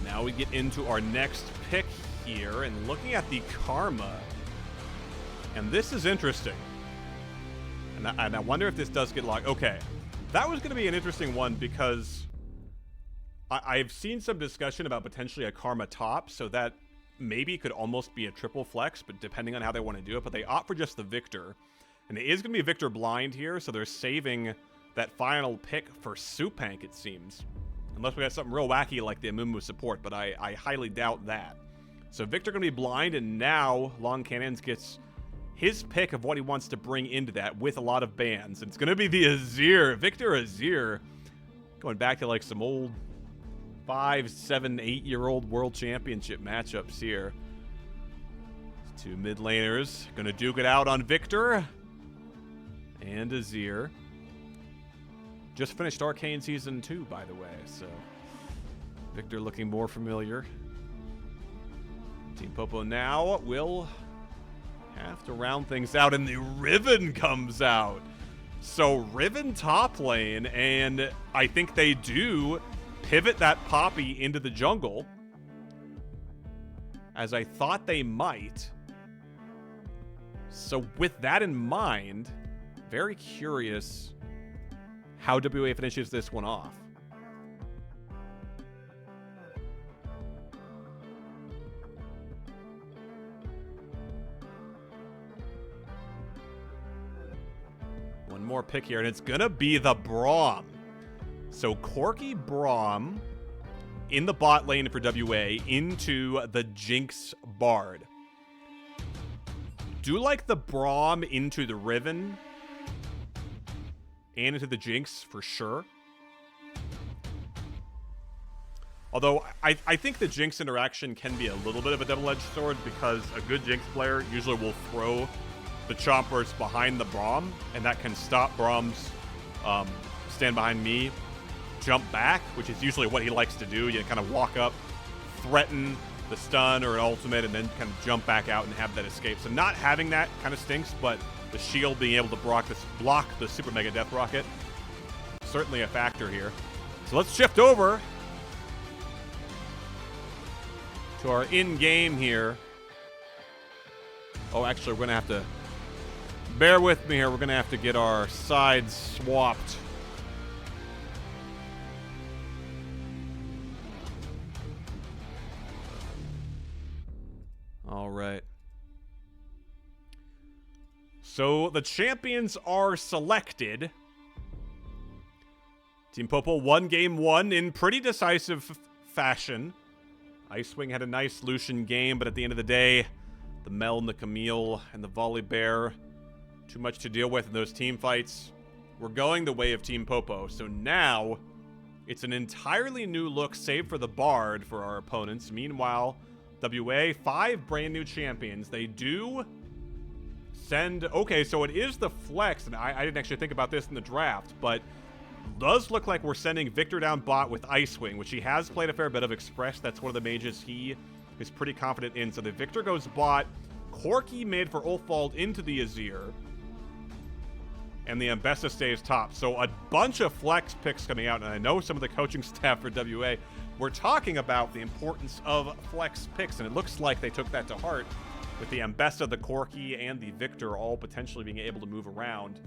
Now we get into our next pick here. And looking at the Karma, And this is interesting. And I wonder if this does get locked. Okay. That was going to be an interesting one because I've seen some discussion about potentially a Karma top, so that maybe could almost be a triple flex, but depending on how they want to do it. But they opt for just the Victor. And it is going to be Victor blind here, so they're saving that final pick for Supank, it seems. Unless we got something real wacky like the Amumu support, but I highly doubt that. So Victor going to be blind, and now Long Cannons gets his pick of what he wants to bring into that with a lot of bans. It's going to be the Æsir, Victor Æsir, going back to like some old 5, 7, 8-year-old world championship matchups here. Two mid laners going to duke it out on Victor and Æsir. Just finished Arcane Season 2, by the way, so Victor looking more familiar. Team Popo now will have to round things out, and the Riven comes out. So Riven top lane, and I think they do pivot that Poppy into the jungle, as I thought they might. So with that in mind, very curious how WA finishes this one off. One more pick here, and it's gonna be the Braum. So Corki Braum in the bot lane for WA into the Jinx Bard. Do like the Braum into the Riven and into the Jinx for sure. Although I think the Jinx interaction can be a little bit of a double-edged sword, because a good Jinx player usually will throw the chompers behind the Braum, and that can stop Braum's stand behind me, jump back, which is usually what he likes to do. You kind of walk up, threaten the stun or an ultimate, and then kind of jump back out and have that escape. So not having that kind of stinks, but the shield being able to block the Super Mega Death Rocket, certainly a factor here. So let's shift over to our in-game here. Oh, actually, we're going to have to bear with me here. We're going to have to get our sides swapped. All right. So the champions are selected. Team Popo won game 1 in pretty decisive fashion. Icewing had a nice Lucian game, but at the end of the day, the Mel and the Camille and the Volibear, too much to deal with in those team fights. We're going the way of Team Popo. So now it's an entirely new look, save for the Bard for our opponents. Meanwhile, WA, 5 brand new champions. They do send... Okay, so it is the flex, and I didn't actually think about this in the draft, but does look like we're sending Victor down bot with Icewing, which he has played a fair bit of. Express, that's one of the mages he is pretty confident in. So the Victor goes bot, Corki mid for Ulfald into the Æsir, and the Ambessa stays top. So a bunch of flex picks coming out, and I know some of the coaching staff for WA were talking about the importance of flex picks, and it looks like they took that to heart with the Ambessa, the Corki, and the Victor all potentially being able to move around.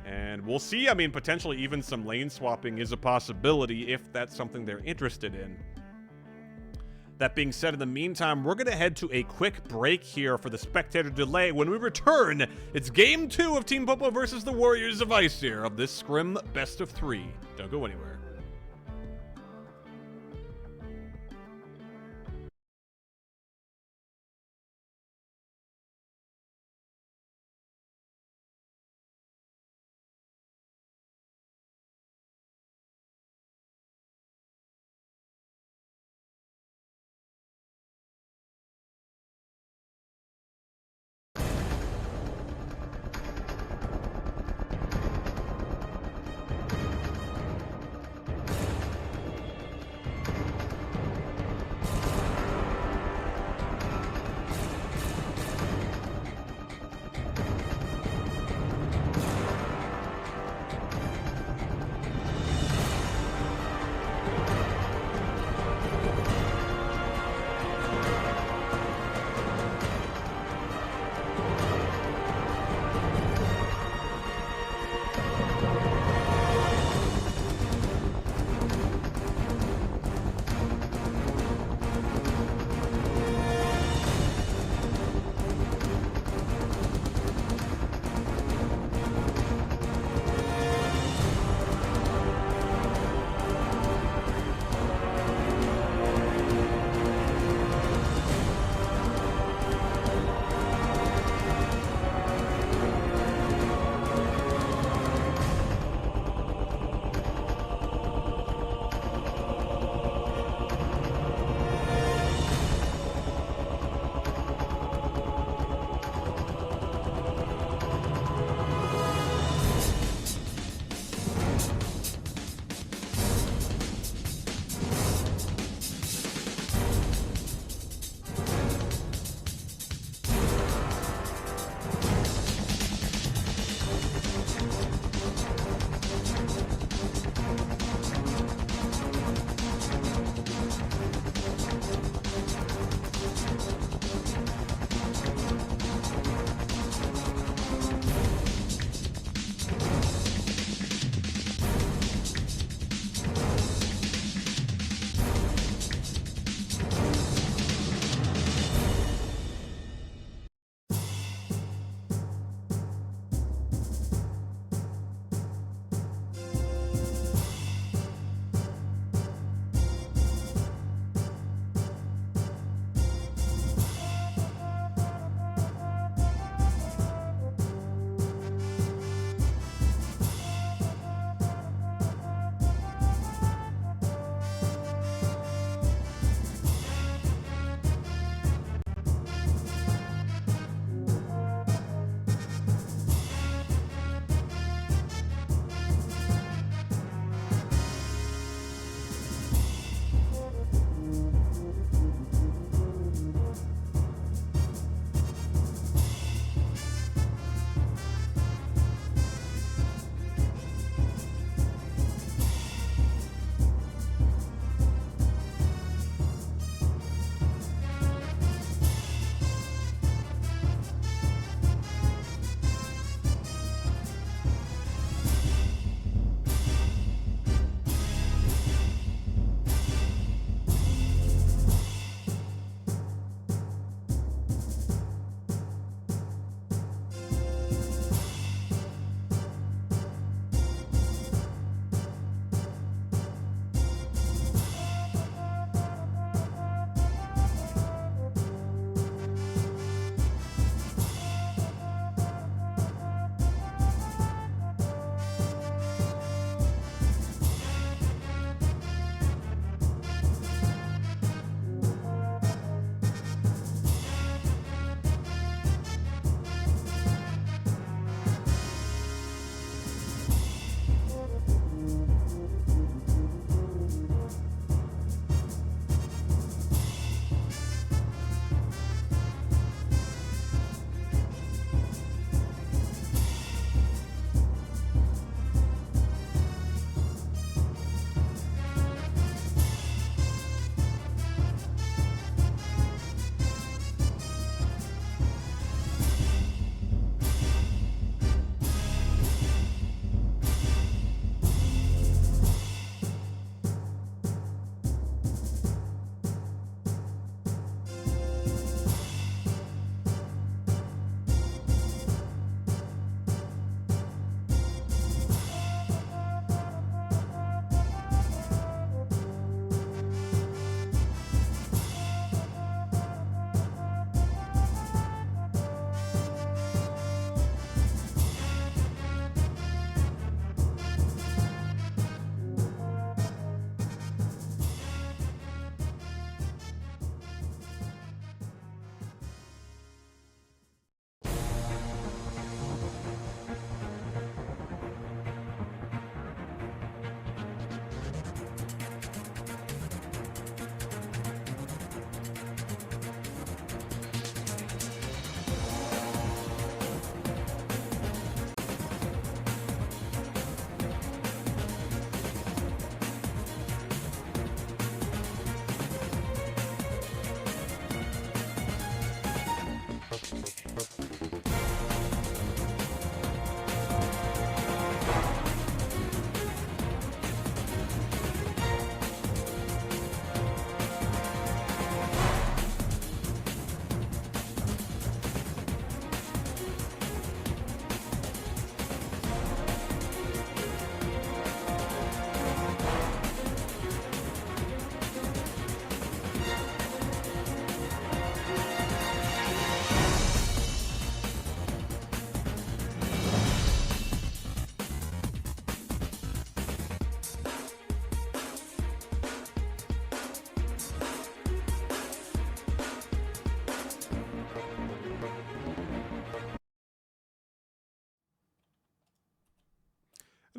And we'll see. I mean, potentially even some lane swapping is a possibility if that's something they're interested in. That being said, in the meantime, we're going to head to a quick break here for the spectator delay. When we return, it's Game 2 of Team Popo versus the Warriors of Æsir of this Scrim Best of 3. Don't go anywhere.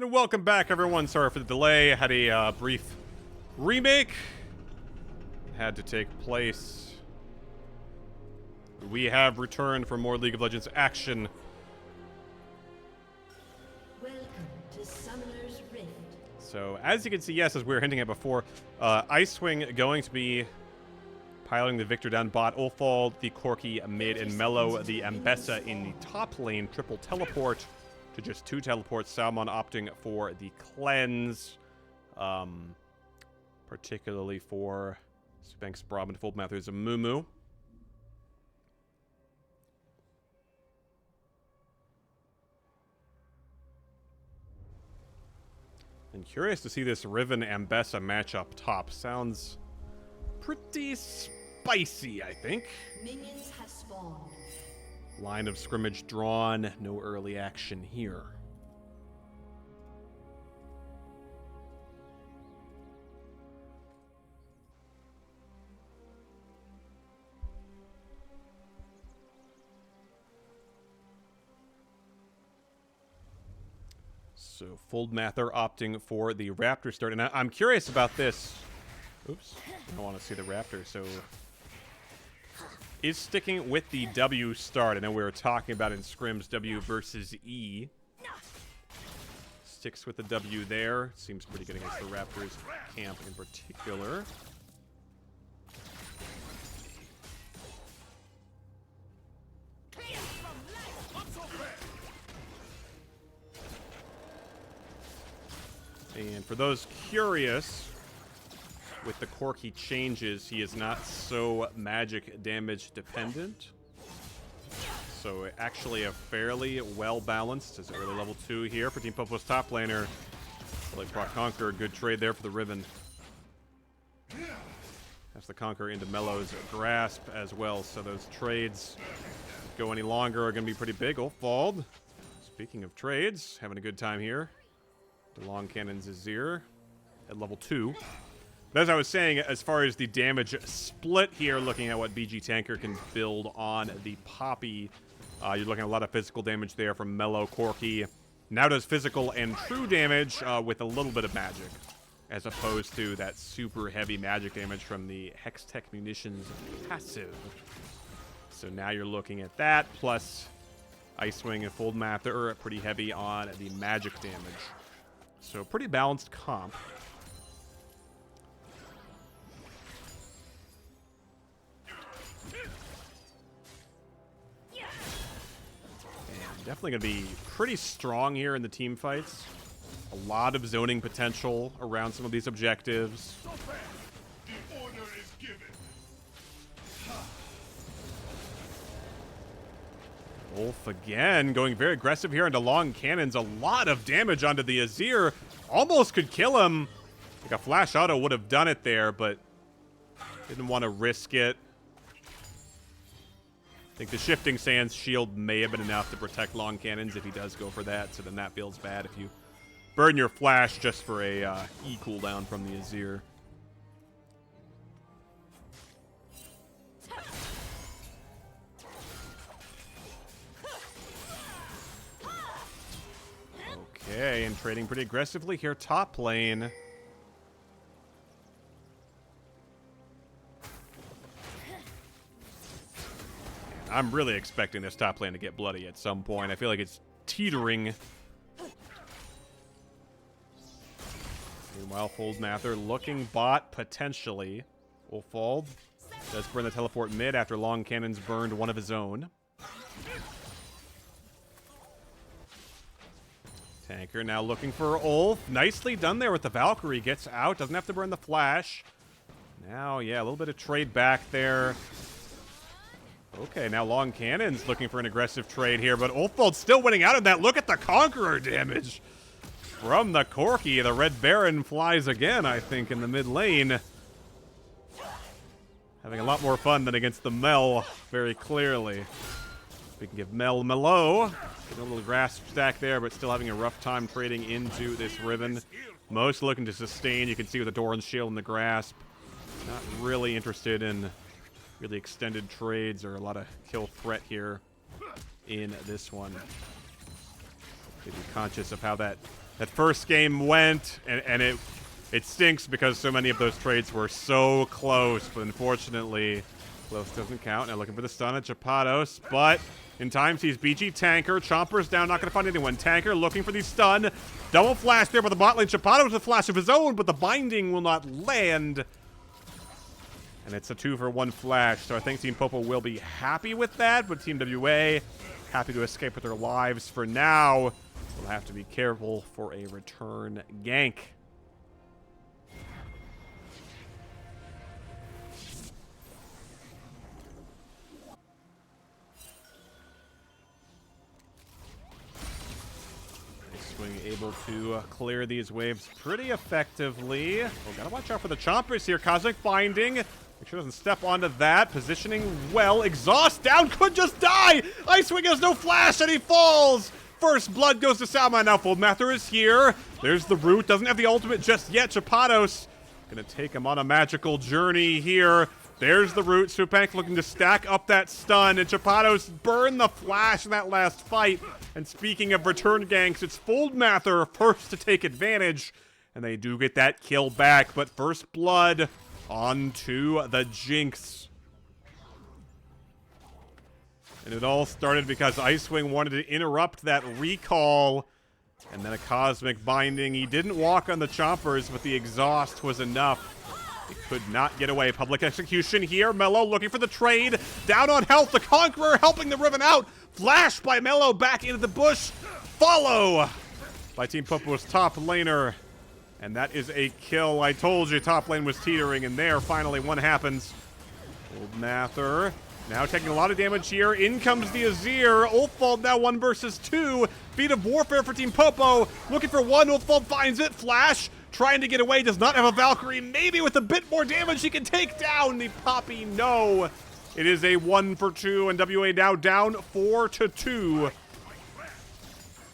And welcome back, everyone. Sorry for the delay. I had a brief remake had to take place. We have returned for more League of Legends action. Welcome to Summoner's Rift. So, as you can see, yes, as we were hinting at before, Icewing going to be piloting the Victor down bot, Ulfald, the Corki mid, and Mello, the Ambessa in the top lane, triple teleport to just 2 teleports. Salmon opting for the cleanse, particularly for Spanx Brahmin, Full Mathers, and Mumu. And curious to see this Riven Ambessa matchup top. Sounds pretty spicy, I think. Minions have spawned. Line of scrimmage drawn. No early action here. So, Fold Mather opting for the Raptor start. And I'm curious about this. Oops. I don't want to see the Raptor, so is sticking with the W start. I know we were talking about in scrims W versus E. Sticks with the W there. Seems pretty good against the Raptors camp in particular. And for those curious, with the Corki changes, he is not so magic damage dependent. So actually a fairly well-balanced, as early level 2 here for Team Popo's top laner. Like Brock Conqueror, good trade there for the Riven. That's the Conqueror into Mello's grasp as well. So those trades go any longer are going to be pretty big. Ulfald, speaking of trades, having a good time here. The Long Cannon's Æsir at level 2. But as I was saying, as far as the damage split here, looking at what BG Tanker can build on the Poppy, you're looking at a lot of physical damage there from Mello. Corki now does physical and true damage with a little bit of magic, as opposed to that super heavy magic damage from the Hextech Munitions passive. So now you're looking at that, plus Icewing and Fold Mather are pretty heavy on the magic damage. So pretty balanced comp. And definitely going to be pretty strong here in the team fights. A lot of zoning potential around some of these objectives. The order is given. Wolf again going very aggressive here into long cannons. A lot of damage onto the Æsir. Almost could kill him. Like a flash auto would have done it there, but didn't want to risk it. I think the shifting sands shield may have been enough to protect long cannons if he does go for that. So then that feels bad if you burn your flash just for a E cooldown from the Æsir. Okay, and trading pretty aggressively here top lane. I'm really expecting this top lane to get bloody at some point. I feel like it's teetering. Meanwhile, Fold Mather looking bot potentially. Ulfald does burn the teleport mid after Long Cannon's burned one of his own. Tanker now looking for Ulf. Nicely done there with the Valkyrie. Gets out. Doesn't have to burn the flash. Now, yeah, a little bit of trade back there. Okay, now Long Cannon's looking for an aggressive trade here, but Ulfald's still winning out of that. Look at the Conqueror damage from the Corki. The Red Baron flies again, I think, in the mid lane. Having a lot more fun than against the Mel, very clearly. We can give Mel Melo. Getting a little grasp stack there, but still having a rough time trading into this Riven. Most looking to sustain. You can see with the Doran's Shield and the grasp. Not really interested in really extended trades or a lot of kill threat here in this one. Be conscious of how that first game went, and it stinks because so many of those trades were so close, but unfortunately, close doesn't count. Now looking for the stun at Chapados, but in time sees BG Tanker. Chomper's down, not going to find anyone. Tanker looking for the stun. Double flash there by the bot lane. Chapados with a flash of his own, but the binding will not land. And it's a 2-for-1 flash, so I think Team Popo will be happy with that, but Team WA happy to escape with their lives for now. We'll have to be careful for a return gank. Swing able to clear these waves pretty effectively. Oh, gotta watch out for the chompers here. Cosmic Binding. Make sure it doesn't step onto that. Positioning well. Exhaust down. Could just die. Icewing has no flash and he falls. First blood goes to Salma. Now Foldmather is here. There's the root. Doesn't have the ultimate just yet. Chapados gonna take him on a magical journey here. There's the root. Supank looking to stack up that stun, and Chapados burn the flash in that last fight. And speaking of return ganks, it's Foldmather first to take advantage, and they do get that kill back. But first blood onto the Jinx. And it all started because Icewing wanted to interrupt that recall, and then a Cosmic Binding. He didn't walk on the chompers, but the exhaust was enough. He could not get away. Public execution here. Mello looking for the trade. Down on health. The Conqueror helping the Riven out. Flash by Mello back into the bush. Follow by Team Popo's top laner. And that is a kill. I told you top lane was teetering, and there finally one happens. Old Mather now taking a lot of damage here. In comes the Æsir. Ulfald now 1 versus 2. Feat of Warfare for Team Popo. Looking for one. Ulfald finds it. Flash. Trying to get away. Does not have a Valkyrie. Maybe with a bit more damage he can take down the Poppy. No. It is a 1-for-2, and WA now down 4-2.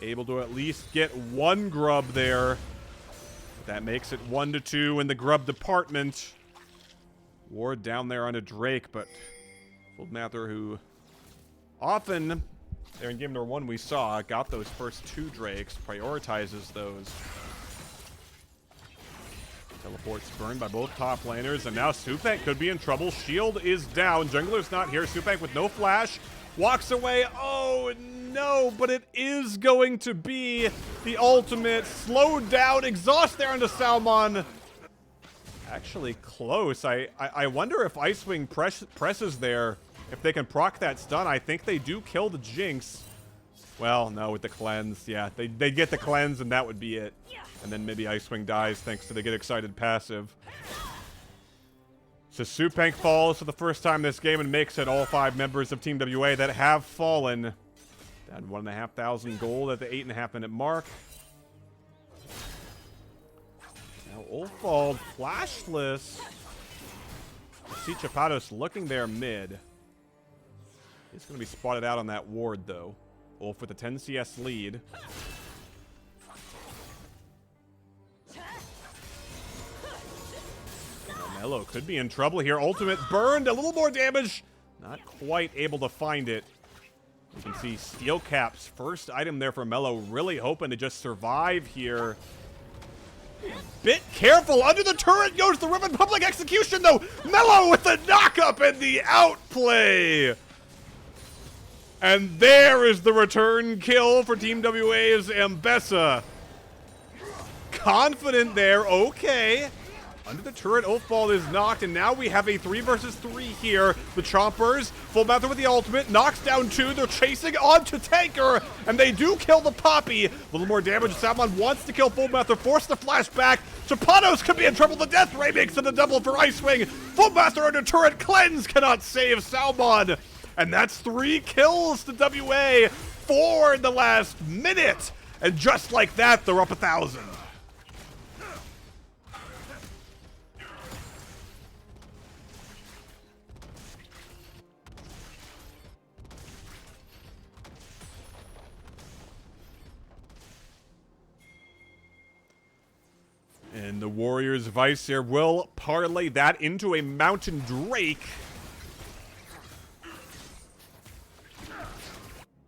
Able to at least get one grub there. That makes it 1-2 in the grub department. Ward down there on a Drake, but Foldmather, who often there in Game Number 1 we saw, got those first 2 Drakes, prioritizes those. Teleports burned by both top laners, and now Supank could be in trouble. Shield is down. Jungler's not here. Supank with no flash. Walks away. Oh, no, but it is going to be the ultimate. Slowed down. Exhaust there onto Salmon. Actually close. I wonder if Icewing presses there, if they can proc that stun. I think they do kill the Jinx. Well, no, with the cleanse. Yeah, they'd get the cleanse, and that would be it. And then maybe Icewing dies thanks to the Get Excited passive. So Supank falls for the first time this game and makes it all 5 members of Team WA that have fallen. Down 1,500 gold at the 8.5-minute mark. Now Ulfald flashless. See Chapados looking there mid. He's going to be spotted out on that ward though. Ulf with a 10 CS lead. Mello could be in trouble here. Ultimate burned, a little more damage. Not quite able to find it. You can see Steel Cap's first item there for Mello, really hoping to just survive here. Bit careful, under the turret goes the Riven. Public execution though. Mello with the knock-up and the outplay. And there is the return kill for Team WA's Ambessa. Confident there, okay. Under the turret, Ulfbald is knocked, and now we have a 3 versus 3 here. The Chompers, Full Mounther with the ultimate, knocks down 2. They're chasing onto Tanker, and they do kill the Poppy. A little more damage. Salmon wants to kill Full Mounther, force the flashback. Chapados could be in trouble. The Death Ray makes it a double for Icewing. Full Mounther under turret, Cleanse cannot save Salmon. And that's 3 kills to WA, 4 in the last minute. And just like that, they're up 1,000. And the Warriors of Æsir will parlay that into a Mountain Drake.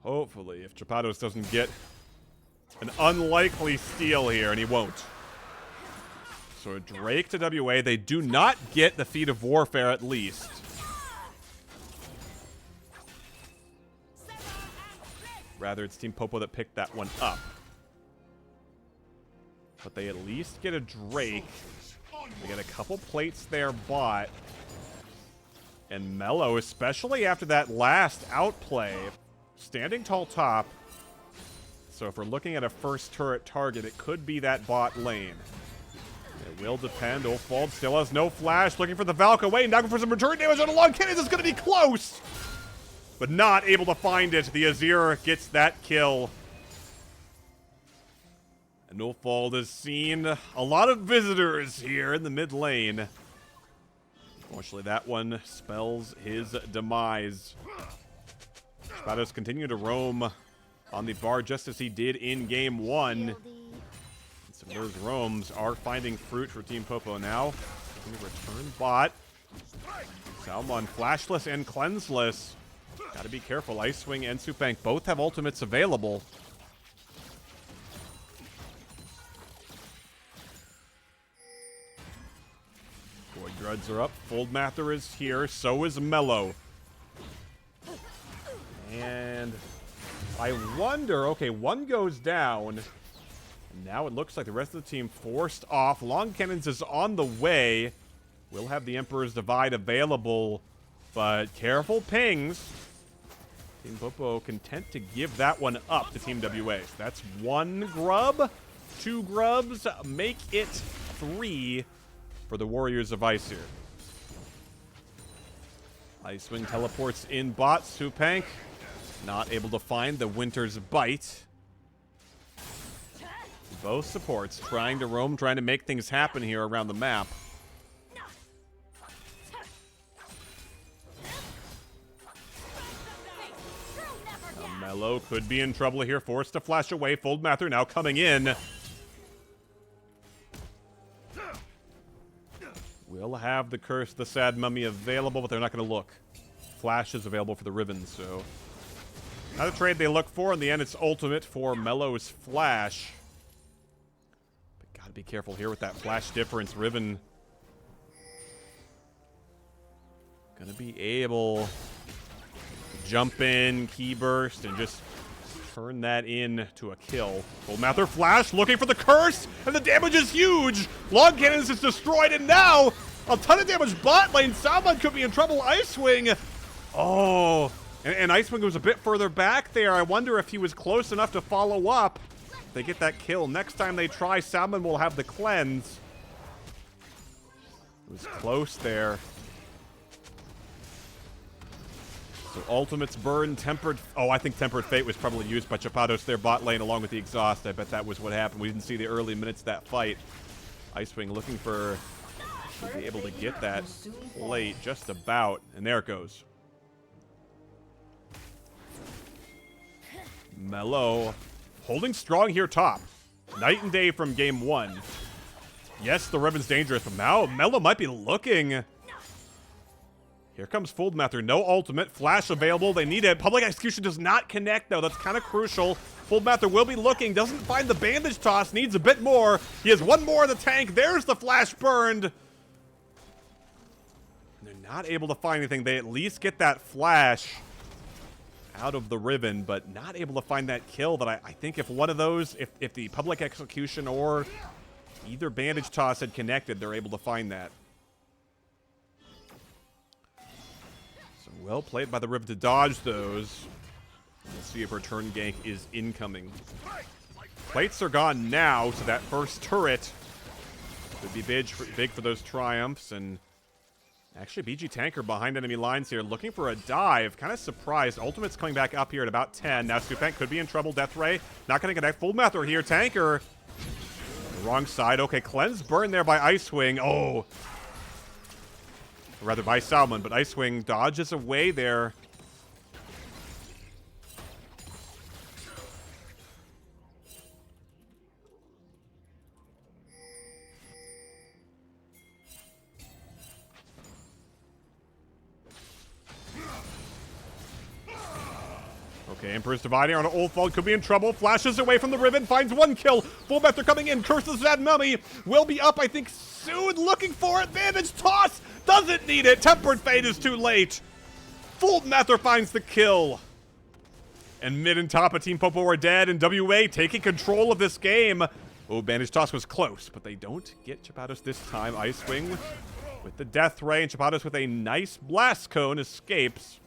Hopefully, if Chapados doesn't get an unlikely steal here, and he won't. So a Drake to WA. They do not get the Feat of Warfare, at least. Rather, it's Team Popo that picked that one up. But they at least get a Drake. They get a couple plates there bought. And Mellow, especially after that last outplay, standing tall top. So if we're looking at a first turret target, it could be that bot lane. It will depend. Ulfbald still has no flash. Looking for the Valk away. Now going for some return damage on a long cannon. This is going to be close. But not able to find it. The Æsir gets that kill. And Ulfbald has seen a lot of visitors here in the mid lane. Unfortunately, that one spells his demise. Spados continue to roam on the bar just as he did in game 1. And some of those roams are finding fruit for Team Popo now. Return bot. Salmon flashless and cleanseless. Gotta be careful. Icewing and Supank both have ultimates available. Druds are up. Foldmather is here. So is Mellow. And I wonder... Okay, one goes down. And now it looks like the rest of the team forced off. Long Cannons is on the way. We'll have the Emperor's Divide available. But careful pings. Team Popo content to give that one up to Team WA. So that's 1 grub. 2 grubs. Make it 3. For the Warriors of Æsir. Icewing teleports in bot. Supank not able to find the Winter's Bite. Both supports trying to roam, trying to make things happen here around the map. Now Mellow could be in trouble here, forced to flash away. Foldmather now coming in. We'll have the Curse, the Sad Mummy available, but they're not going to look. Flash is available for the Riven, so... Not a trade they look for. In the end, it's ultimate for Mellow's Flash. But gotta be careful here with that Flash difference. Riven gonna be able to jump in, key burst, and just turn that in to a kill. Fullmouther Flash looking for the Curse, and the damage is huge. Long Cannons is destroyed, and now a ton of damage bot lane. Salmon could be in trouble. Icewing. Oh, and Icewing was a bit further back there. I wonder if he was close enough to follow up. They get that kill. Next time they try, Salmon will have the cleanse. It was close there. So ultimates burn, tempered... Oh, I think Tempered Fate was probably used by Chapados there bot lane along with the exhaust. I bet that was what happened. We didn't see the early minutes of that fight. Icewing looking for... to be able to get that plate just about. And there it goes. Mellow holding strong here top. Night and day from game 1. Yes, the Riven's dangerous, but now Mellow might be looking... Here comes Foldmather. No ultimate. Flash available. They need it. Public Execution does not connect, though. That's kind of crucial. Foldmather will be looking. Doesn't find the bandage toss. Needs a bit more. He has one more in the tank. There's the flash burned. They're not able to find anything. They at least get that flash out of the Riven, but not able to find that kill that I think if one of those, if the Public Execution or either bandage toss had connected, they're able to find that. So well played by the Riv to dodge those. We'll see if return gank is incoming. Plates are gone now, so that first turret would be big for those triumphs. And actually, BG Tanker behind enemy lines here, looking for a dive. Kind of surprised. Ultimate's coming back up here at about 10. Now Supent could be in trouble. Death Ray not going to connect. Full Mether here. Tanker. The wrong side. Okay, Cleanse Burn there by Icewing. Oh. Or rather by Salmon, but Icewing dodges away there. Okay, Emperor's Dividing on Ulfald could be in trouble. Flashes away from the Riven, finds one kill. Full Mether coming in, curses that mummy. Will be up, I think, soon. Looking for it. Bandage toss. Doesn't need it. Tempered Fate is too late. Full Mether finds the kill. And mid and top of Team Popo are dead, and WA taking control of this game. Oh, Bandage toss was close, but they don't get Chapados this time. Icewing with the Death Ray, and Chapados with a nice Blast Cone escapes.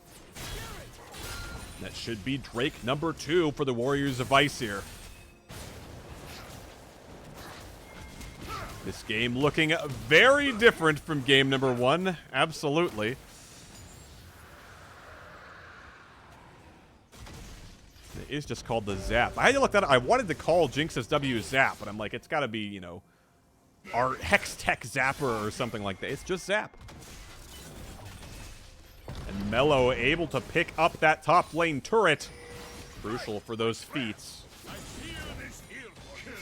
That should be Drake number 2 for the Warriors of Æsir. This game looking very different from game number 1. Absolutely. It is just called the Zap. I had to look that up. I wanted to call Jinx's W Zap, but I'm like, it's got to be, you know, our Hex Tech Zapper or something like that. It's just Zap. And Mello able to pick up that top lane turret. Crucial for those feats.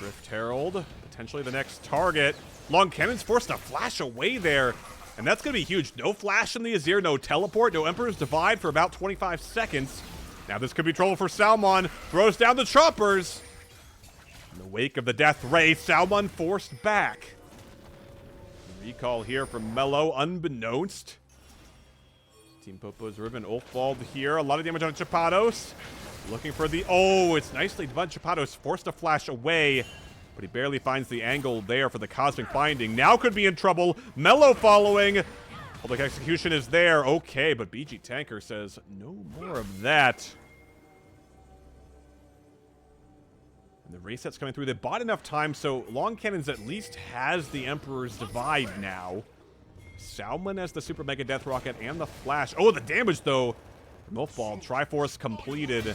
Rift Herald, potentially the next target. Long Cannon's forced to flash away there. And that's going to be huge. No flash in the Æsir, no teleport, no Emperor's Divide for about 25 seconds. Now this could be trouble for Salmon. Throws down the choppers. In the wake of the Death Ray, Salmon forced back. Recall here from Mello, unbeknownst. Team Popo's Riven Ulfald here. A lot of damage on Chapados. Looking for the... Oh, it's nicely done. Chapados forced to flash away, but he barely finds the angle there for the Cosmic Binding. Now could be in trouble. Mello following. Public Execution is there. Okay, but BG Tanker says no more of that. And the reset's coming through. They bought enough time, so Long Cannons at least has the Emperor's Divide now. Salmon has the Super Mega Death Rocket and the Flash. Oh, the damage, though. Milfball, Triforce completed.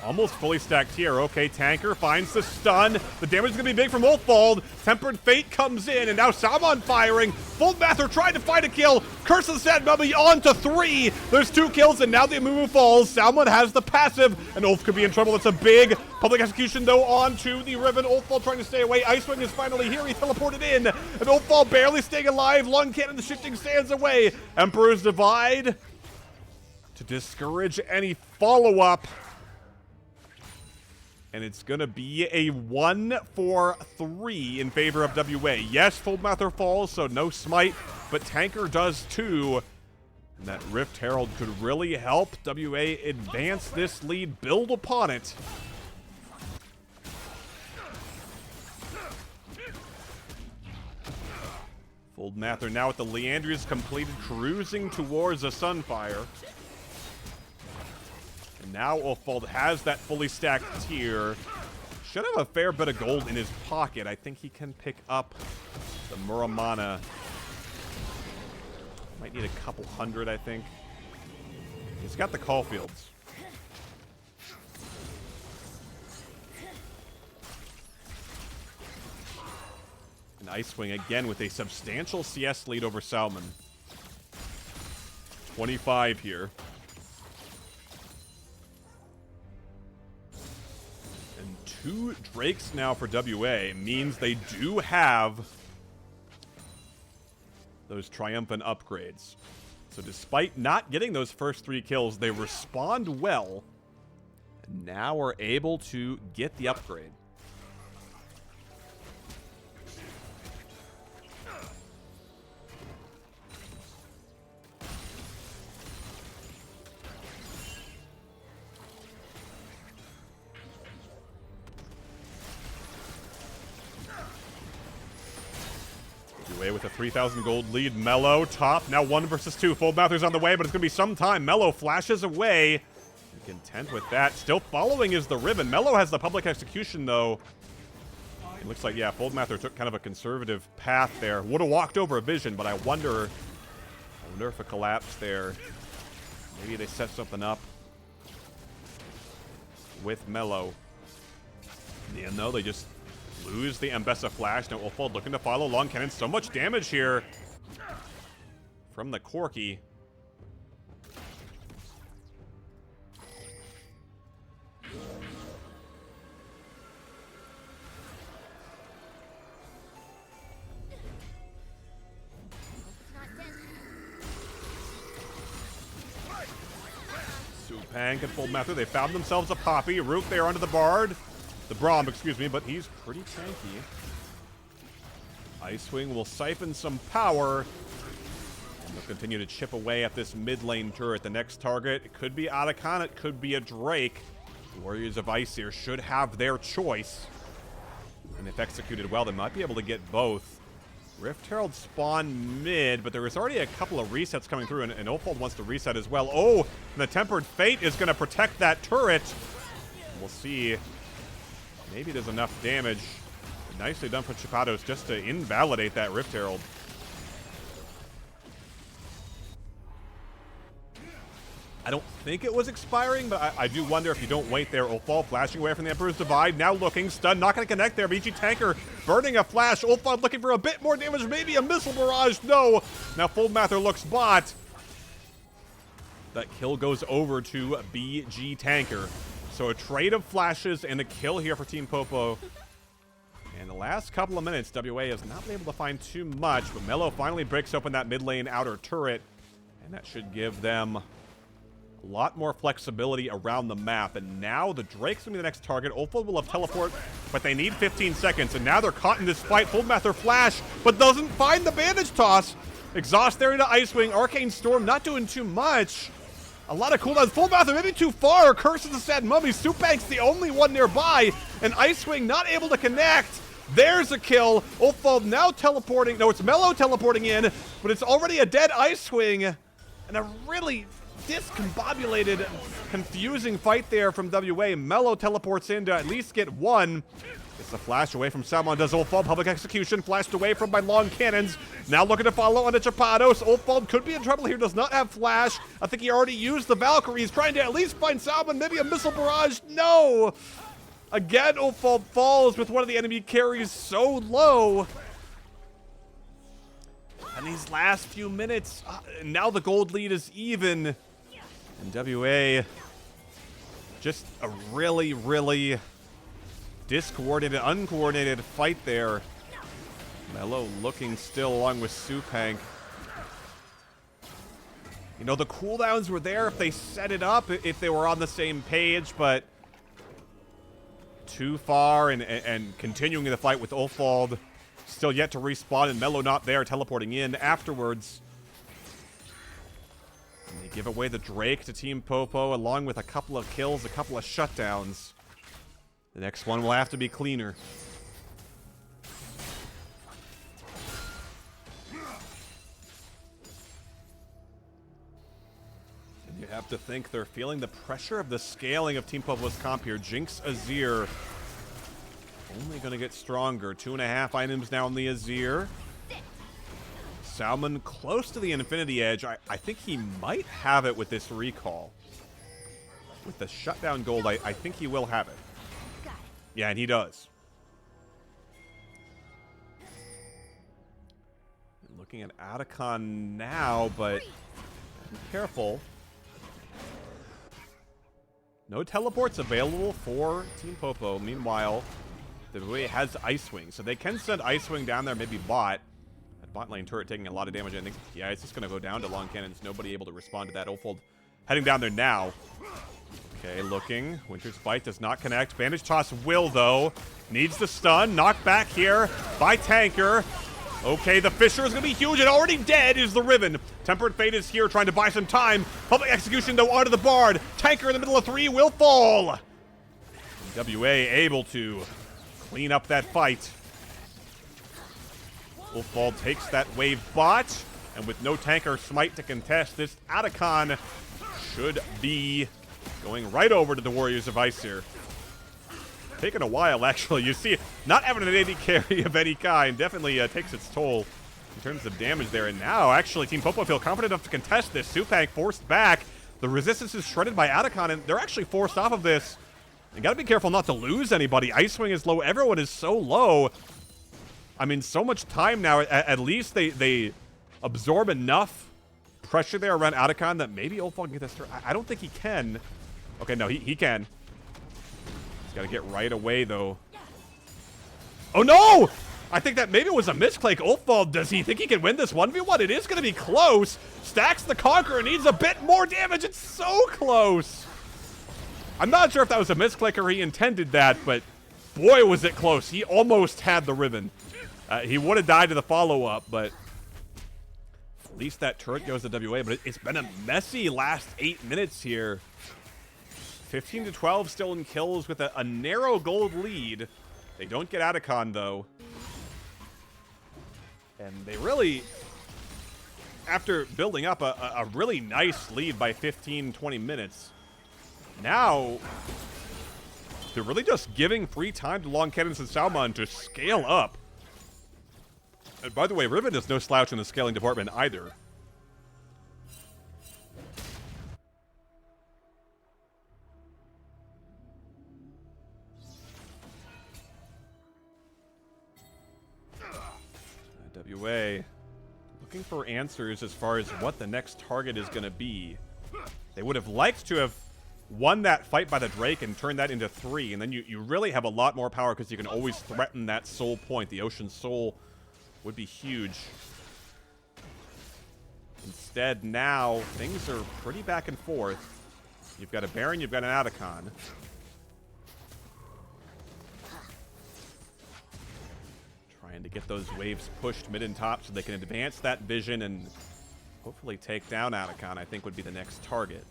Almost fully stacked here. Okay, Tanker finds the stun. The damage is going to be big from Ulfald. Tempered Fate comes in, and now Salmon firing. Full Mather trying to find a kill. Curse of the Sad Mummy on to 3. There's 2 kills, and now the Amumu falls. Salmon has the passive, and Ulf could be in trouble. It's a big Public Execution, though, on to the Riven. Ulfald trying to stay away. Icewing is finally here. He teleported in, and Ulfald barely staying alive. Lung Cannon, the shifting sands away. Emperor's Divide to discourage any follow-up. And it's going to be a 1-for-3 in favor of WA. Yes, Full Mather falls, so no smite, but Tanker does too. And that Rift Herald could really help WA advance this lead, build upon it. Full Mather now with the Leandrius completed, cruising towards a Sunfire. Now Ulfald has that fully stacked tier. Should have a fair bit of gold in his pocket. I think he can pick up the Muramana. Might need a couple hundred, I think. He's got the Caulfields. An Icewing again with a substantial CS lead over Salmon. 25 here. And 2 Drakes now for WA means they do have those triumphant upgrades. So despite not getting those first 3 kills, they respond well. And now are able to get the upgrade. with a 3,000 gold lead. Mello top, now 1 versus 2. Foldmaster's on the way, but it's going to be some time. Mello flashes away. Content with that. Still following is the Ribbon. Mello has the public execution, though. It looks like, yeah, Foldmaster took kind of a conservative path there. Would have walked over a Vision, but I wonder if a collapse there. Maybe they set something up with Mello. Yeah, no, they just lose the Ambessa flash. Now Ulfold looking to follow long cannon. So much damage here from the Corki. Supang and Foldmaster, they found themselves a Poppy. Rook there onto the Bard. The Braum, excuse me, but he's pretty tanky. Icewing will siphon some power. And they'll continue to chip away at this mid lane turret. The next target, it could be Atakan, it could be a Drake. The Warriors of Æsir should have their choice. And if executed well, they might be able to get both. Rift Herald spawn mid, but there is already a couple of resets coming through, and Ulfold wants to reset as well. Oh, and the Tempered Fate is going to protect that turret. We'll see. Maybe there's enough damage. Nicely done for Chapados just to invalidate that Rift Herald. I don't think it was expiring, but I do wonder if you don't wait there. Ulfold flashing away from the Emperor's Divide. Now looking, stun, not going to connect there. BG Tanker burning a flash. Ulfold looking for a bit more damage, maybe a missile barrage. No. Now Foldmaster looks bot. That kill goes over to BG Tanker. So a trade of flashes and a kill here for Team Popo. And the last couple of minutes, WA has not been able to find too much, but Mello finally breaks open that mid lane outer turret. And that should give them a lot more flexibility around the map. And now the Drake's going to be the next target. Ulfold will have teleport, but they need 15 seconds. And now they're caught in this fight. Foldmaster flash, but doesn't find the bandage toss. Exhaust there into Icewing. Arcane Storm not doing too much. A lot of cooldowns. Foldmaster maybe too far. Curse of the Sad Mummy. Supank's the only one nearby. And Icewing not able to connect. There's a kill. Ulfold now teleporting. No, it's Mello teleporting in, but it's already a dead Icewing. And a really discombobulated, confusing fight there from WA. Mello teleports in to at least get one. It's a flash away from Salmon. Does Ulfold public execution. Flashed away from by long cannons. Now looking to follow onto Chapados. Ulfold could be in trouble here. Does not have flash. I think he already used the Valkyrie. He's trying to at least find Salmon. Maybe a missile barrage. No. Again, Ulfold falls with one of the enemy carries so low. And these last few minutes, now the gold lead is even. And WA, just a really, really discoordinated, uncoordinated fight there. Mello looking still along with Supank. You know, the cooldowns were there if they set it up, if they were on the same page, but too far and continuing the fight with Ulfold. Still yet to respawn, and Mello not there, teleporting in afterwards. And they give away the Drake to Team Popo, along with a couple of kills, a couple of shutdowns. The next one will have to be cleaner. And you have to think they're feeling the pressure of the scaling of Team Popo's comp here. Jinx Æsir only going to get stronger. 2.5 items now on the Æsir. Salmon close to the Infinity Edge. I think he might have it with this recall. With the shutdown gold, I think he will have it. Yeah, and he does. Looking at Atakan now, but be careful. No teleports available for Team Popo. Meanwhile, the way has Icewing, so they can send Icewing down there, maybe bot. That bot lane turret taking a lot of damage. I think, yeah, it's just going to go down to long cannons. Nobody able to respond to that. Ulfold heading down there now. Okay, looking. Winter's Bite does not connect. Bandage Toss will, though. Needs the stun. Knocked back here by Tanker. Okay, the Fisher is going to be huge, and already dead is the Ribbon. Tempered Fate is here trying to buy some time. Public execution, though, onto the Bard. Tanker in the middle of 3 will fall. And WA able to clean up that fight. Ulfball takes that wave bot, and with no tank or smite to contest, this Atacon should be going right over to the Warriors of Æsir. Taking a while, actually. You see, not having an AD carry of any kind definitely takes its toll in terms of damage there. And now, actually, Team Popo feel confident enough to contest this. Supang forced back. The resistance is shredded by Atacon, and they're actually forced off of this. You gotta be careful not to lose anybody. Icewing is low. Everyone is so low. I mean, so much time now. At least they absorb enough pressure there around Atacon that maybe Ulfball can get this turn. I don't think he can. Okay, no, he can. He's got to get right away, though. Oh, no! I think that maybe it was a misclick. Ulfball, does he think he can win this 1v1? It is going to be close. Stacks the Conqueror, needs a bit more damage. It's so close. I'm not sure if that was a misclick or he intended that, but boy, was it close. He almost had the ribbon. He would have died to the follow-up, but at least that turret goes to WA. But it's been a messy last 8 minutes here. 15-12 still in kills with a narrow gold lead. They don't get Atacon, though. And they really, after building up a really nice lead by 15-20 minutes, now they're really just giving free time to Long Cannons and Salmon to scale up. And by the way, Riven is no slouch in the scaling department either. WA looking for answers as far as what the next target is going to be. They would have liked to have won that fight by the Drake and turned that into 3, and then you really have a lot more power because you can always threaten that soul point. The Ocean Soul would be huge. Instead, now, things are pretty back and forth. You've got a Baron, you've got an Atacon. Trying to get those waves pushed mid and top so they can advance that vision and hopefully take down Atacon, I think would be the next target.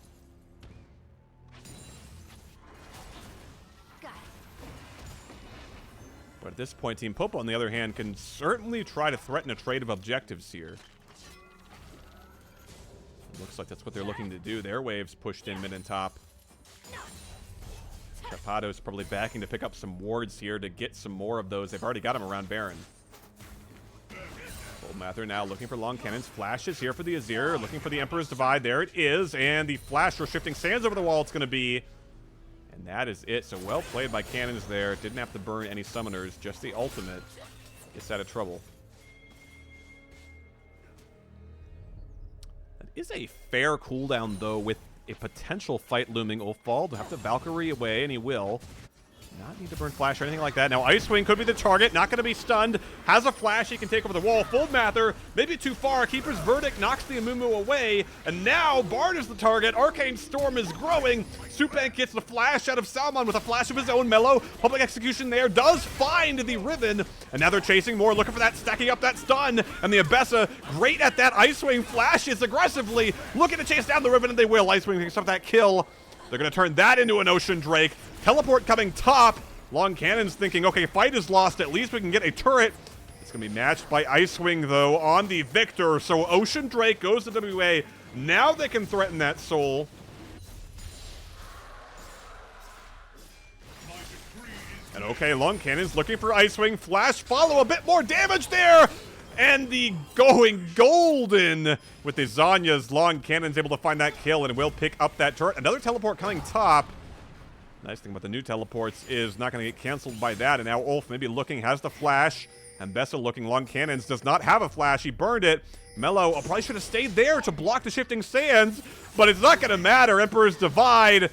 But at this point, Team Popo, on the other hand, can certainly try to threaten a trade of objectives here. Looks like that's what they're looking to do. Their waves pushed in mid and top. Capato's probably backing to pick up some wards here to get some more of those. They've already got them around Baron. Mather now looking for long cannons. Flashes here for the Æsir. Looking for the Emperor's Divide. There it is. And the flash for shifting sands over the wall it's going to be. And that is it. So well played by cannons there. Didn't have to burn any summoners. Just the ultimate gets out of trouble. That is a fair cooldown, though, with a potential fight looming. Ulfball to have to Valkyrie away, and he will. Not need to burn flash or anything like that. Now Icewing could be the target. Not going to be stunned. Has a flash. He can take over the wall. Full Mather. Maybe too far. Keeper's Verdict knocks the Amumu away. And now Bard is the target. Arcane Storm is growing. Supang gets the flash out of Salmon with a flash of his own. Mellow. Public Execution there. Does find the Riven. And now they're chasing more. Looking for that. Stacking up that stun. And the Abessa great at that. Icewing flashes aggressively. Looking to chase down the Riven. And they will. Icewing picks up that kill. They're going to turn that into an Ocean Drake. Teleport coming top. Long Cannon's thinking, okay, fight is lost. At least we can get a turret. It's going to be matched by Icewing, though, on the Victor. So Ocean Drake goes to WA. Now they can threaten that soul. And okay, Long Cannon's looking for Icewing. Flash follow, a bit more damage there. And the going golden with the Zanya's. Long Cannon's able to find that kill and will pick up that turret. Another teleport coming top. Nice thing about the new teleports is not going to get canceled by that. And now Ulf maybe looking, has the flash. And Bessa looking, Long Cannons does not have a flash. He burned it. Mellow probably should have stayed there to block the shifting sands. But it's not going to matter. Emperor's Divide.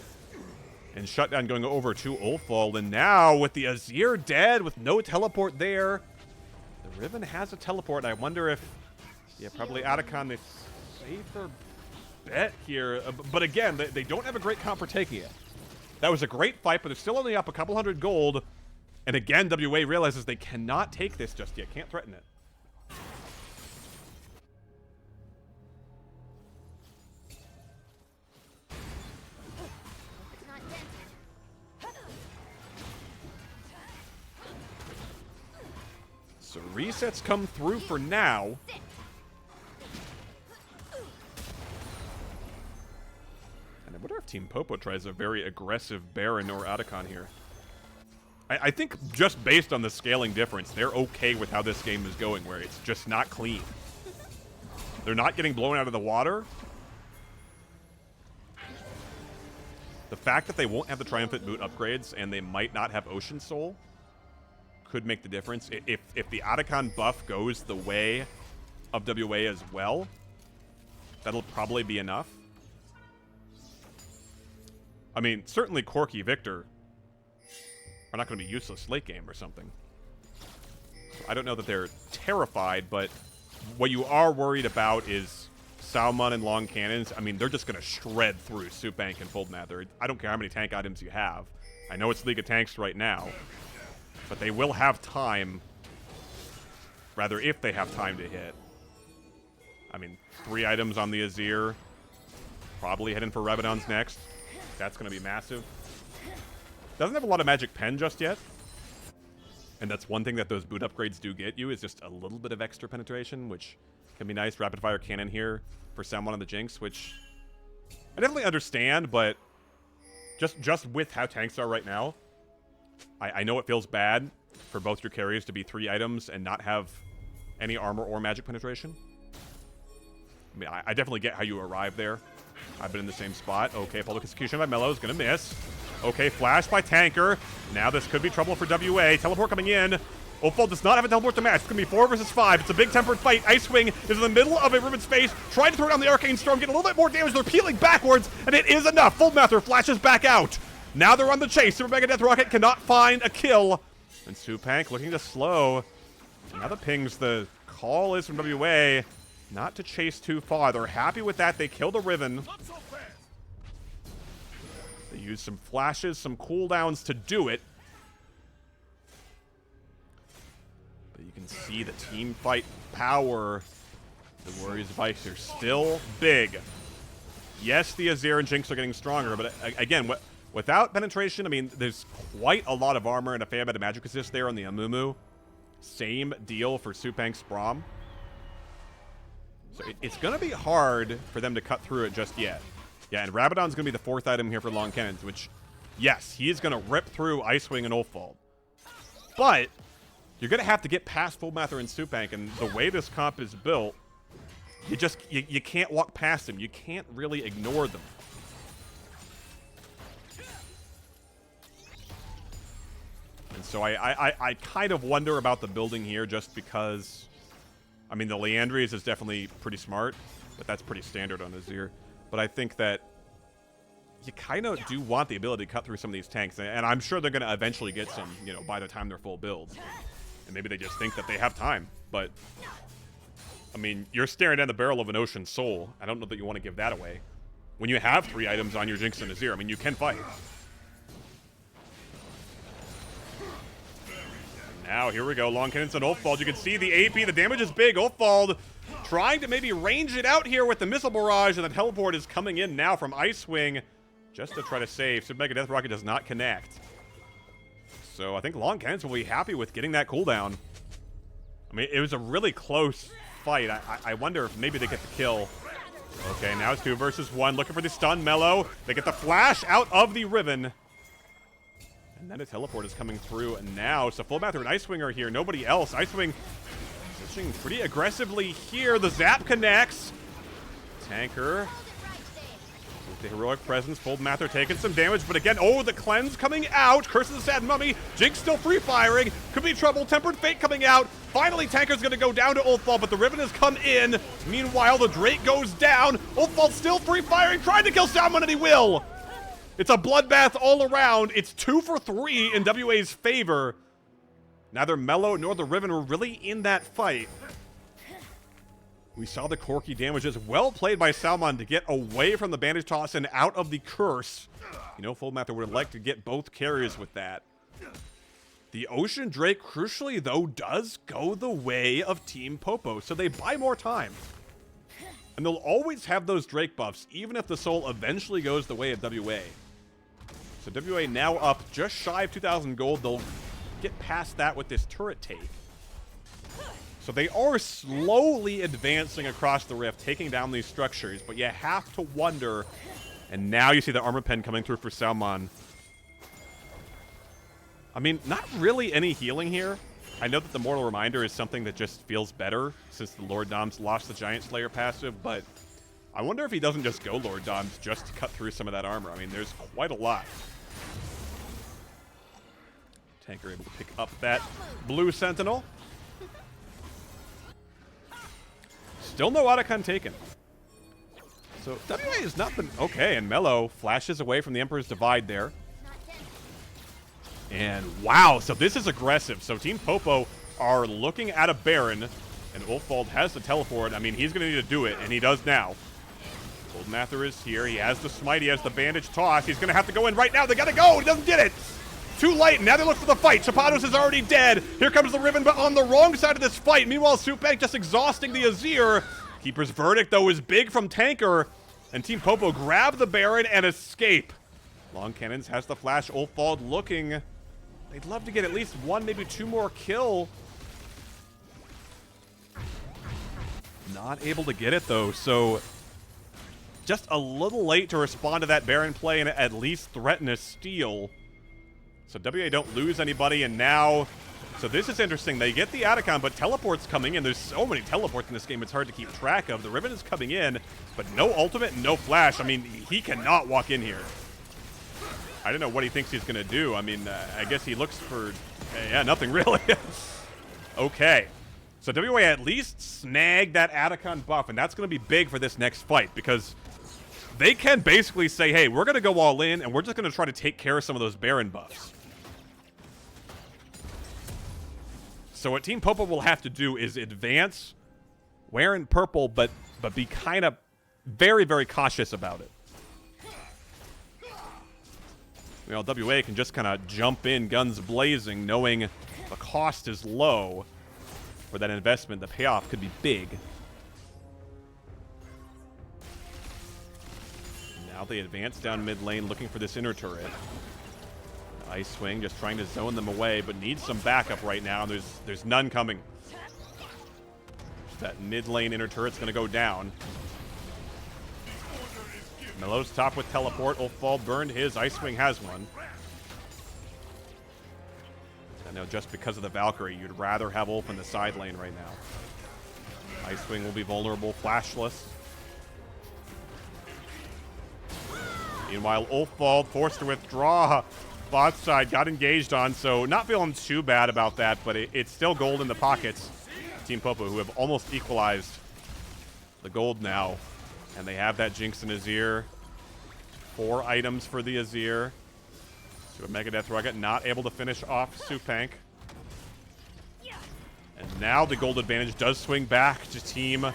And Shutdown going over to Ulfball. And now with the Æsir dead with no teleport there. The Riven has a teleport. I wonder if, yeah, probably Atacon, the safer bet here. But again, they don't have a great comp for taking it. That was a great fight, but they're still only up a couple hundred gold. And again, WA realizes they cannot take this just yet. Can't threaten it. So resets come through for now. And I wonder if Team Popo tries a very aggressive Baron or Otacon here. I think just based on the scaling difference, they're okay with how this game is going, where it's just not clean. They're not getting blown out of the water. The fact that they won't have the Triumphant Boot upgrades and they might not have Ocean Soul could make the difference. If the Otacon buff goes the way of WA as well, that'll probably be enough. I mean, certainly Corki Victor are not going to be useless late game or something. I don't know that they're terrified, but what you are worried about is Salmon and long cannons. I mean, they're just going to shred through Soup Bank and Fold Mather. I don't care how many tank items you have. I know it's League of Tanks right now, but they will have time. Rather, if they have time to hit. I mean, 3 items on the Æsir. Probably heading for Rabadon's next. That's going to be massive. Doesn't have a lot of magic pen just yet. And that's one thing that those boot upgrades do get you, is just a little bit of extra penetration, which can be nice. Rapid fire cannon here for Salmon on the Jinx, which I definitely understand, but just with how tanks are right now, I know it feels bad for both your carries to be 3 items and not have any armor or magic penetration. I mean, I definitely get how you arrive there. I've been in the same spot. Okay, public execution by Mello is going to miss. Okay, flash by Tanker. Now this could be trouble for WA. Teleport coming in. Opal does not have a teleport to match. It's going to be 4 versus 5. It's a big tempered fight. Icewing is in the middle of a Riven's face, trying to throw down the Arcane Storm, get a little bit more damage. They're peeling backwards, and it is enough. Full Mather flashes back out. Now they're on the chase. Super Mega Death Rocket cannot find a kill. And Supank looking to slow. Now the pings, the call is from WA. Not to chase too far. They're happy with that. They killed a Riven. They use some flashes, some cooldowns to do it. But you can see the team fight power. The Warriors of Ice are still big. Yes, the Æsir and Jinx are getting stronger, but again, without penetration, I mean, there's quite a lot of armor and a fair bit of magic assist there on the Amumu. Same deal for Supank's Braum. So it's going to be hard for them to cut through it just yet. Yeah, and Rabadon's going to be the 4th item here for long cannons, which, yes, he's going to rip through Icewing and Ulfald. But you're going to have to get past Full Mather and Supank, and the way this comp is built, you can't walk past them. You can't really ignore them. And so I kind of wonder about the building here, just because, I mean, the Leandries is definitely pretty smart, but that's pretty standard on Æsir. But I think that you kind of do want the ability to cut through some of these tanks. And I'm sure they're going to eventually get some, you know, by the time they're full builds. And maybe they just think that they have time. But, I mean, you're staring down the barrel of an Ocean Soul. I don't know that you want to give that away. When you have 3 items on your Jinx and Æsir, I mean, you can fight. Now, here we go. Long cannons on Ulfald. You can see the AP. The damage is big. Ulfald trying to maybe range it out here with the missile barrage, and the teleport is coming in now from Icewing just to try to save. So Mega Death Rocket does not connect. So I think long cannons will be happy with getting that cooldown. I mean, it was a really close fight. I wonder if maybe they get the kill. Okay, now it's 2 versus 1. Looking for the stun. Mello. They get the flash out of the Riven. And then a teleport is coming through now. So Full Mather and Icewing are here. Nobody else. Icewing positioning pretty aggressively here. The zap connects. Tanker with the heroic presence. Full Mather taking some damage. But again, oh, the cleanse coming out. Curse of the Sad Mummy. Jinx still free firing. Could be trouble. Tempered Fate coming out. Finally, Tanker's going to go down to Ulfald, but the Riven has come in. Meanwhile, the Drake goes down. Ulfald still free firing. Trying to kill Salmon, and he will. It's a bloodbath all around. It's 2 for 3 in WA's favor. Neither Mello nor the Riven were really in that fight. We saw the Corki damages. Well played by Salmon to get away from the bandage toss and out of the curse. You know, Full Mather would have liked to get both carries with that. The Ocean Drake, crucially though, does go the way of Team Popo, so they buy more time. And they'll always have those Drake buffs, even if the soul eventually goes the way of WA. So WA now up just shy of 2,000 gold. They'll get past that with this turret take. So they are slowly advancing across the rift, taking down these structures, but you have to wonder. And now you see the armor pen coming through for Salmon. I mean, not really any healing here. I know that the Mortal Reminder is something that just feels better since the Lord Doms lost the Giant Slayer passive, but I wonder if he doesn't just go Lord Doms just to cut through some of that armor. I mean, there's quite a lot. Tanker able to pick up that blue Sentinel. Still no Otacon taken. So WA has not been okay, and Mello flashes away from the Emperor's Divide there. And wow, so this is aggressive. So Team Popo are looking at a Baron, and Ulfald has the teleport. I mean, he's going to need to do it, and he does now. Golden Mather is here. He has the smite. He has the bandage toss. He's going to have to go in right now. They got to go. He doesn't get it. Too late. Now they look for the fight. Chapados is already dead. Here comes the Riven, but on the wrong side of this fight. Meanwhile, Supank just exhausting the Æsir. Keeper's Verdict, though, is big from Tanker. And Team Popo grab the Baron and escape. Long Cannons has the flash. Ulfald looking. They'd love to get at least one, maybe two more kill. Not able to get it, though, so just a little late to respond to that Baron play and at least threaten a steal. So WA don't lose anybody, and now... So this is interesting. They get the Atacon, but teleport's coming in. There's so many teleports in this game, it's hard to keep track of. The Riven is coming in, but no ultimate and no flash. I mean, he cannot walk in here. I don't know what he thinks he's going to do. I mean, I guess he looks for... Yeah, nothing really. Okay. So WA at least snagged that Atacon buff, and that's going to be big for this next fight, because they can basically say, hey, we're going to go all in, and we're just going to try to take care of some of those Baron buffs. So what Team Popo will have to do is advance, wearing purple, but be kind of very, very cautious about it. You know, WA can just kind of jump in, guns blazing, knowing the cost is low for that investment. The payoff could be big. Now they advance down mid lane, looking for this inner turret. Ice Swing just trying to zone them away, but needs some backup right now. There's none coming. That mid lane inner turret's going to go down. Mello's top with teleport. Ulfald burned his. Ice Swing has one. I know just because of the Valkyrie, you'd rather have Ulf in the side lane right now. Ice Swing will be vulnerable, flashless. Meanwhile, Ulfald forced to withdraw. Bot side got engaged on, so not feeling too bad about that, but it's still gold in the pockets. Team Popo, who have almost equalized the gold now. And they have that Jinx and Æsir. 4 items for the Æsir. So a Mega Death Rugged, not able to finish off Supank. And now the gold advantage does swing back to Team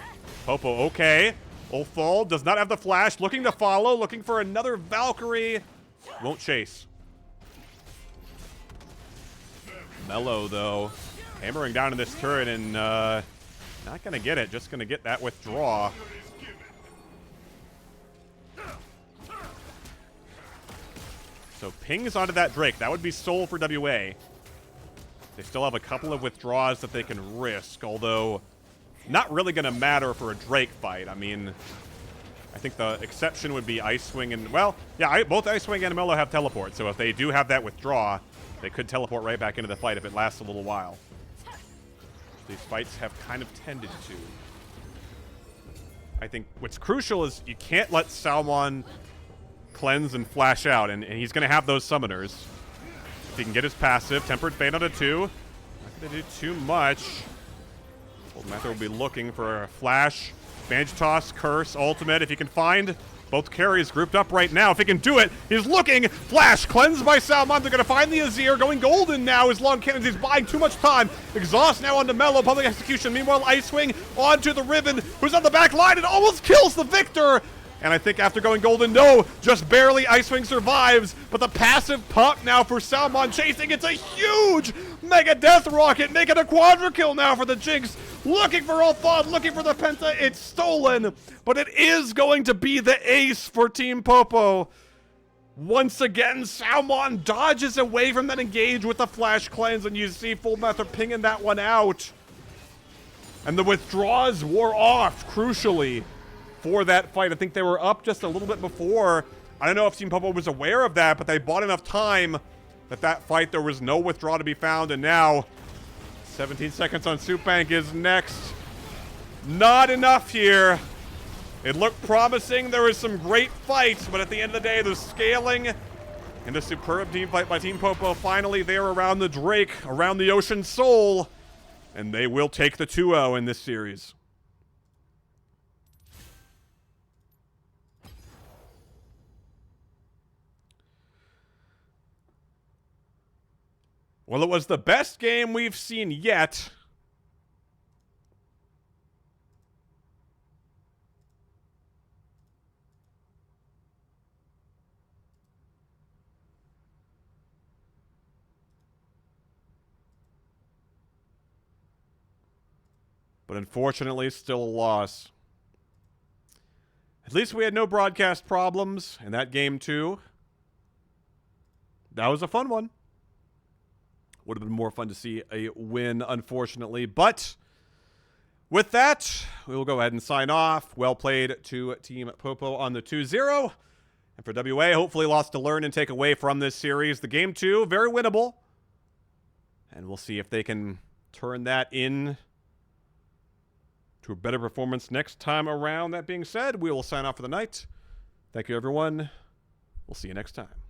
Popo. Okay. Ulfald does not have the flash. Looking to follow. Looking for another Valkyrie. Won't chase. Mello, though, hammering down in this turret and not going to get it. Just going to get that withdraw. So pings onto that Drake. That would be soul for WA. They still have a couple of withdraws that they can risk, although not really going to matter for a Drake fight. I mean, I think the exception would be Ice Swing and, well, yeah, both Ice Swing and Mello have teleport, so if they do have that withdraw, they could teleport right back into the fight if it lasts a little while. These fights have kind of tended to. I think what's crucial is you can't let Salmon cleanse and flash out, and he's going to have those summoners. If he can get his passive, Tempered Fate onto 2. Not going to do too much. Old Mather will be looking for a flash, Bandage Toss, Curse, Ultimate. If he can find both carries grouped up right now. If he can do it, he's looking. Flash, cleansed by Salmon. They're going to find the Æsir. Going golden now as Long Cannons. He's buying too much time. Exhaust now onto Mello. Public Execution. Meanwhile, Ice Swing onto the Riven, who's on the back line and almost kills the Victor. And I think after going golden, no, just barely Ice Swing survives. But the passive pop now for Salmon chasing. It's a huge Mega Death Rocket, making a quadra kill now for the Jinx. Looking for Ulfald, looking for the Penta. It's stolen, but it is going to be the ace for Team Popo. Once again, Salmon dodges away from that engage with the Flash Cleanse, and you see Full Method pinging that one out. And the withdraws wore off, crucially, for that fight. I think they were up just a little bit before. I don't know if Team Popo was aware of that, but they bought enough time that fight there was no withdraw to be found. And now, 17 seconds on Soup Bank is next. Not enough here. It looked promising. There was some great fights, but at the end of the day, the scaling and a superb team fight by Team Popo. Finally there around the Drake, around the Ocean Soul. And they will take the 2-0 in this series. Well, it was the best game we've seen yet. But unfortunately, still a loss. At least we had no broadcast problems in that game, too. That was a fun one. Would have been more fun to see a win, unfortunately. But with that, we will go ahead and sign off. Well played to Team Popo on the 2-0. And for WA, hopefully lots to learn and take away from this series. The game 2, very winnable. And we'll see if they can turn that in to a better performance next time around. That being said, we will sign off for the night. Thank you, everyone. We'll see you next time.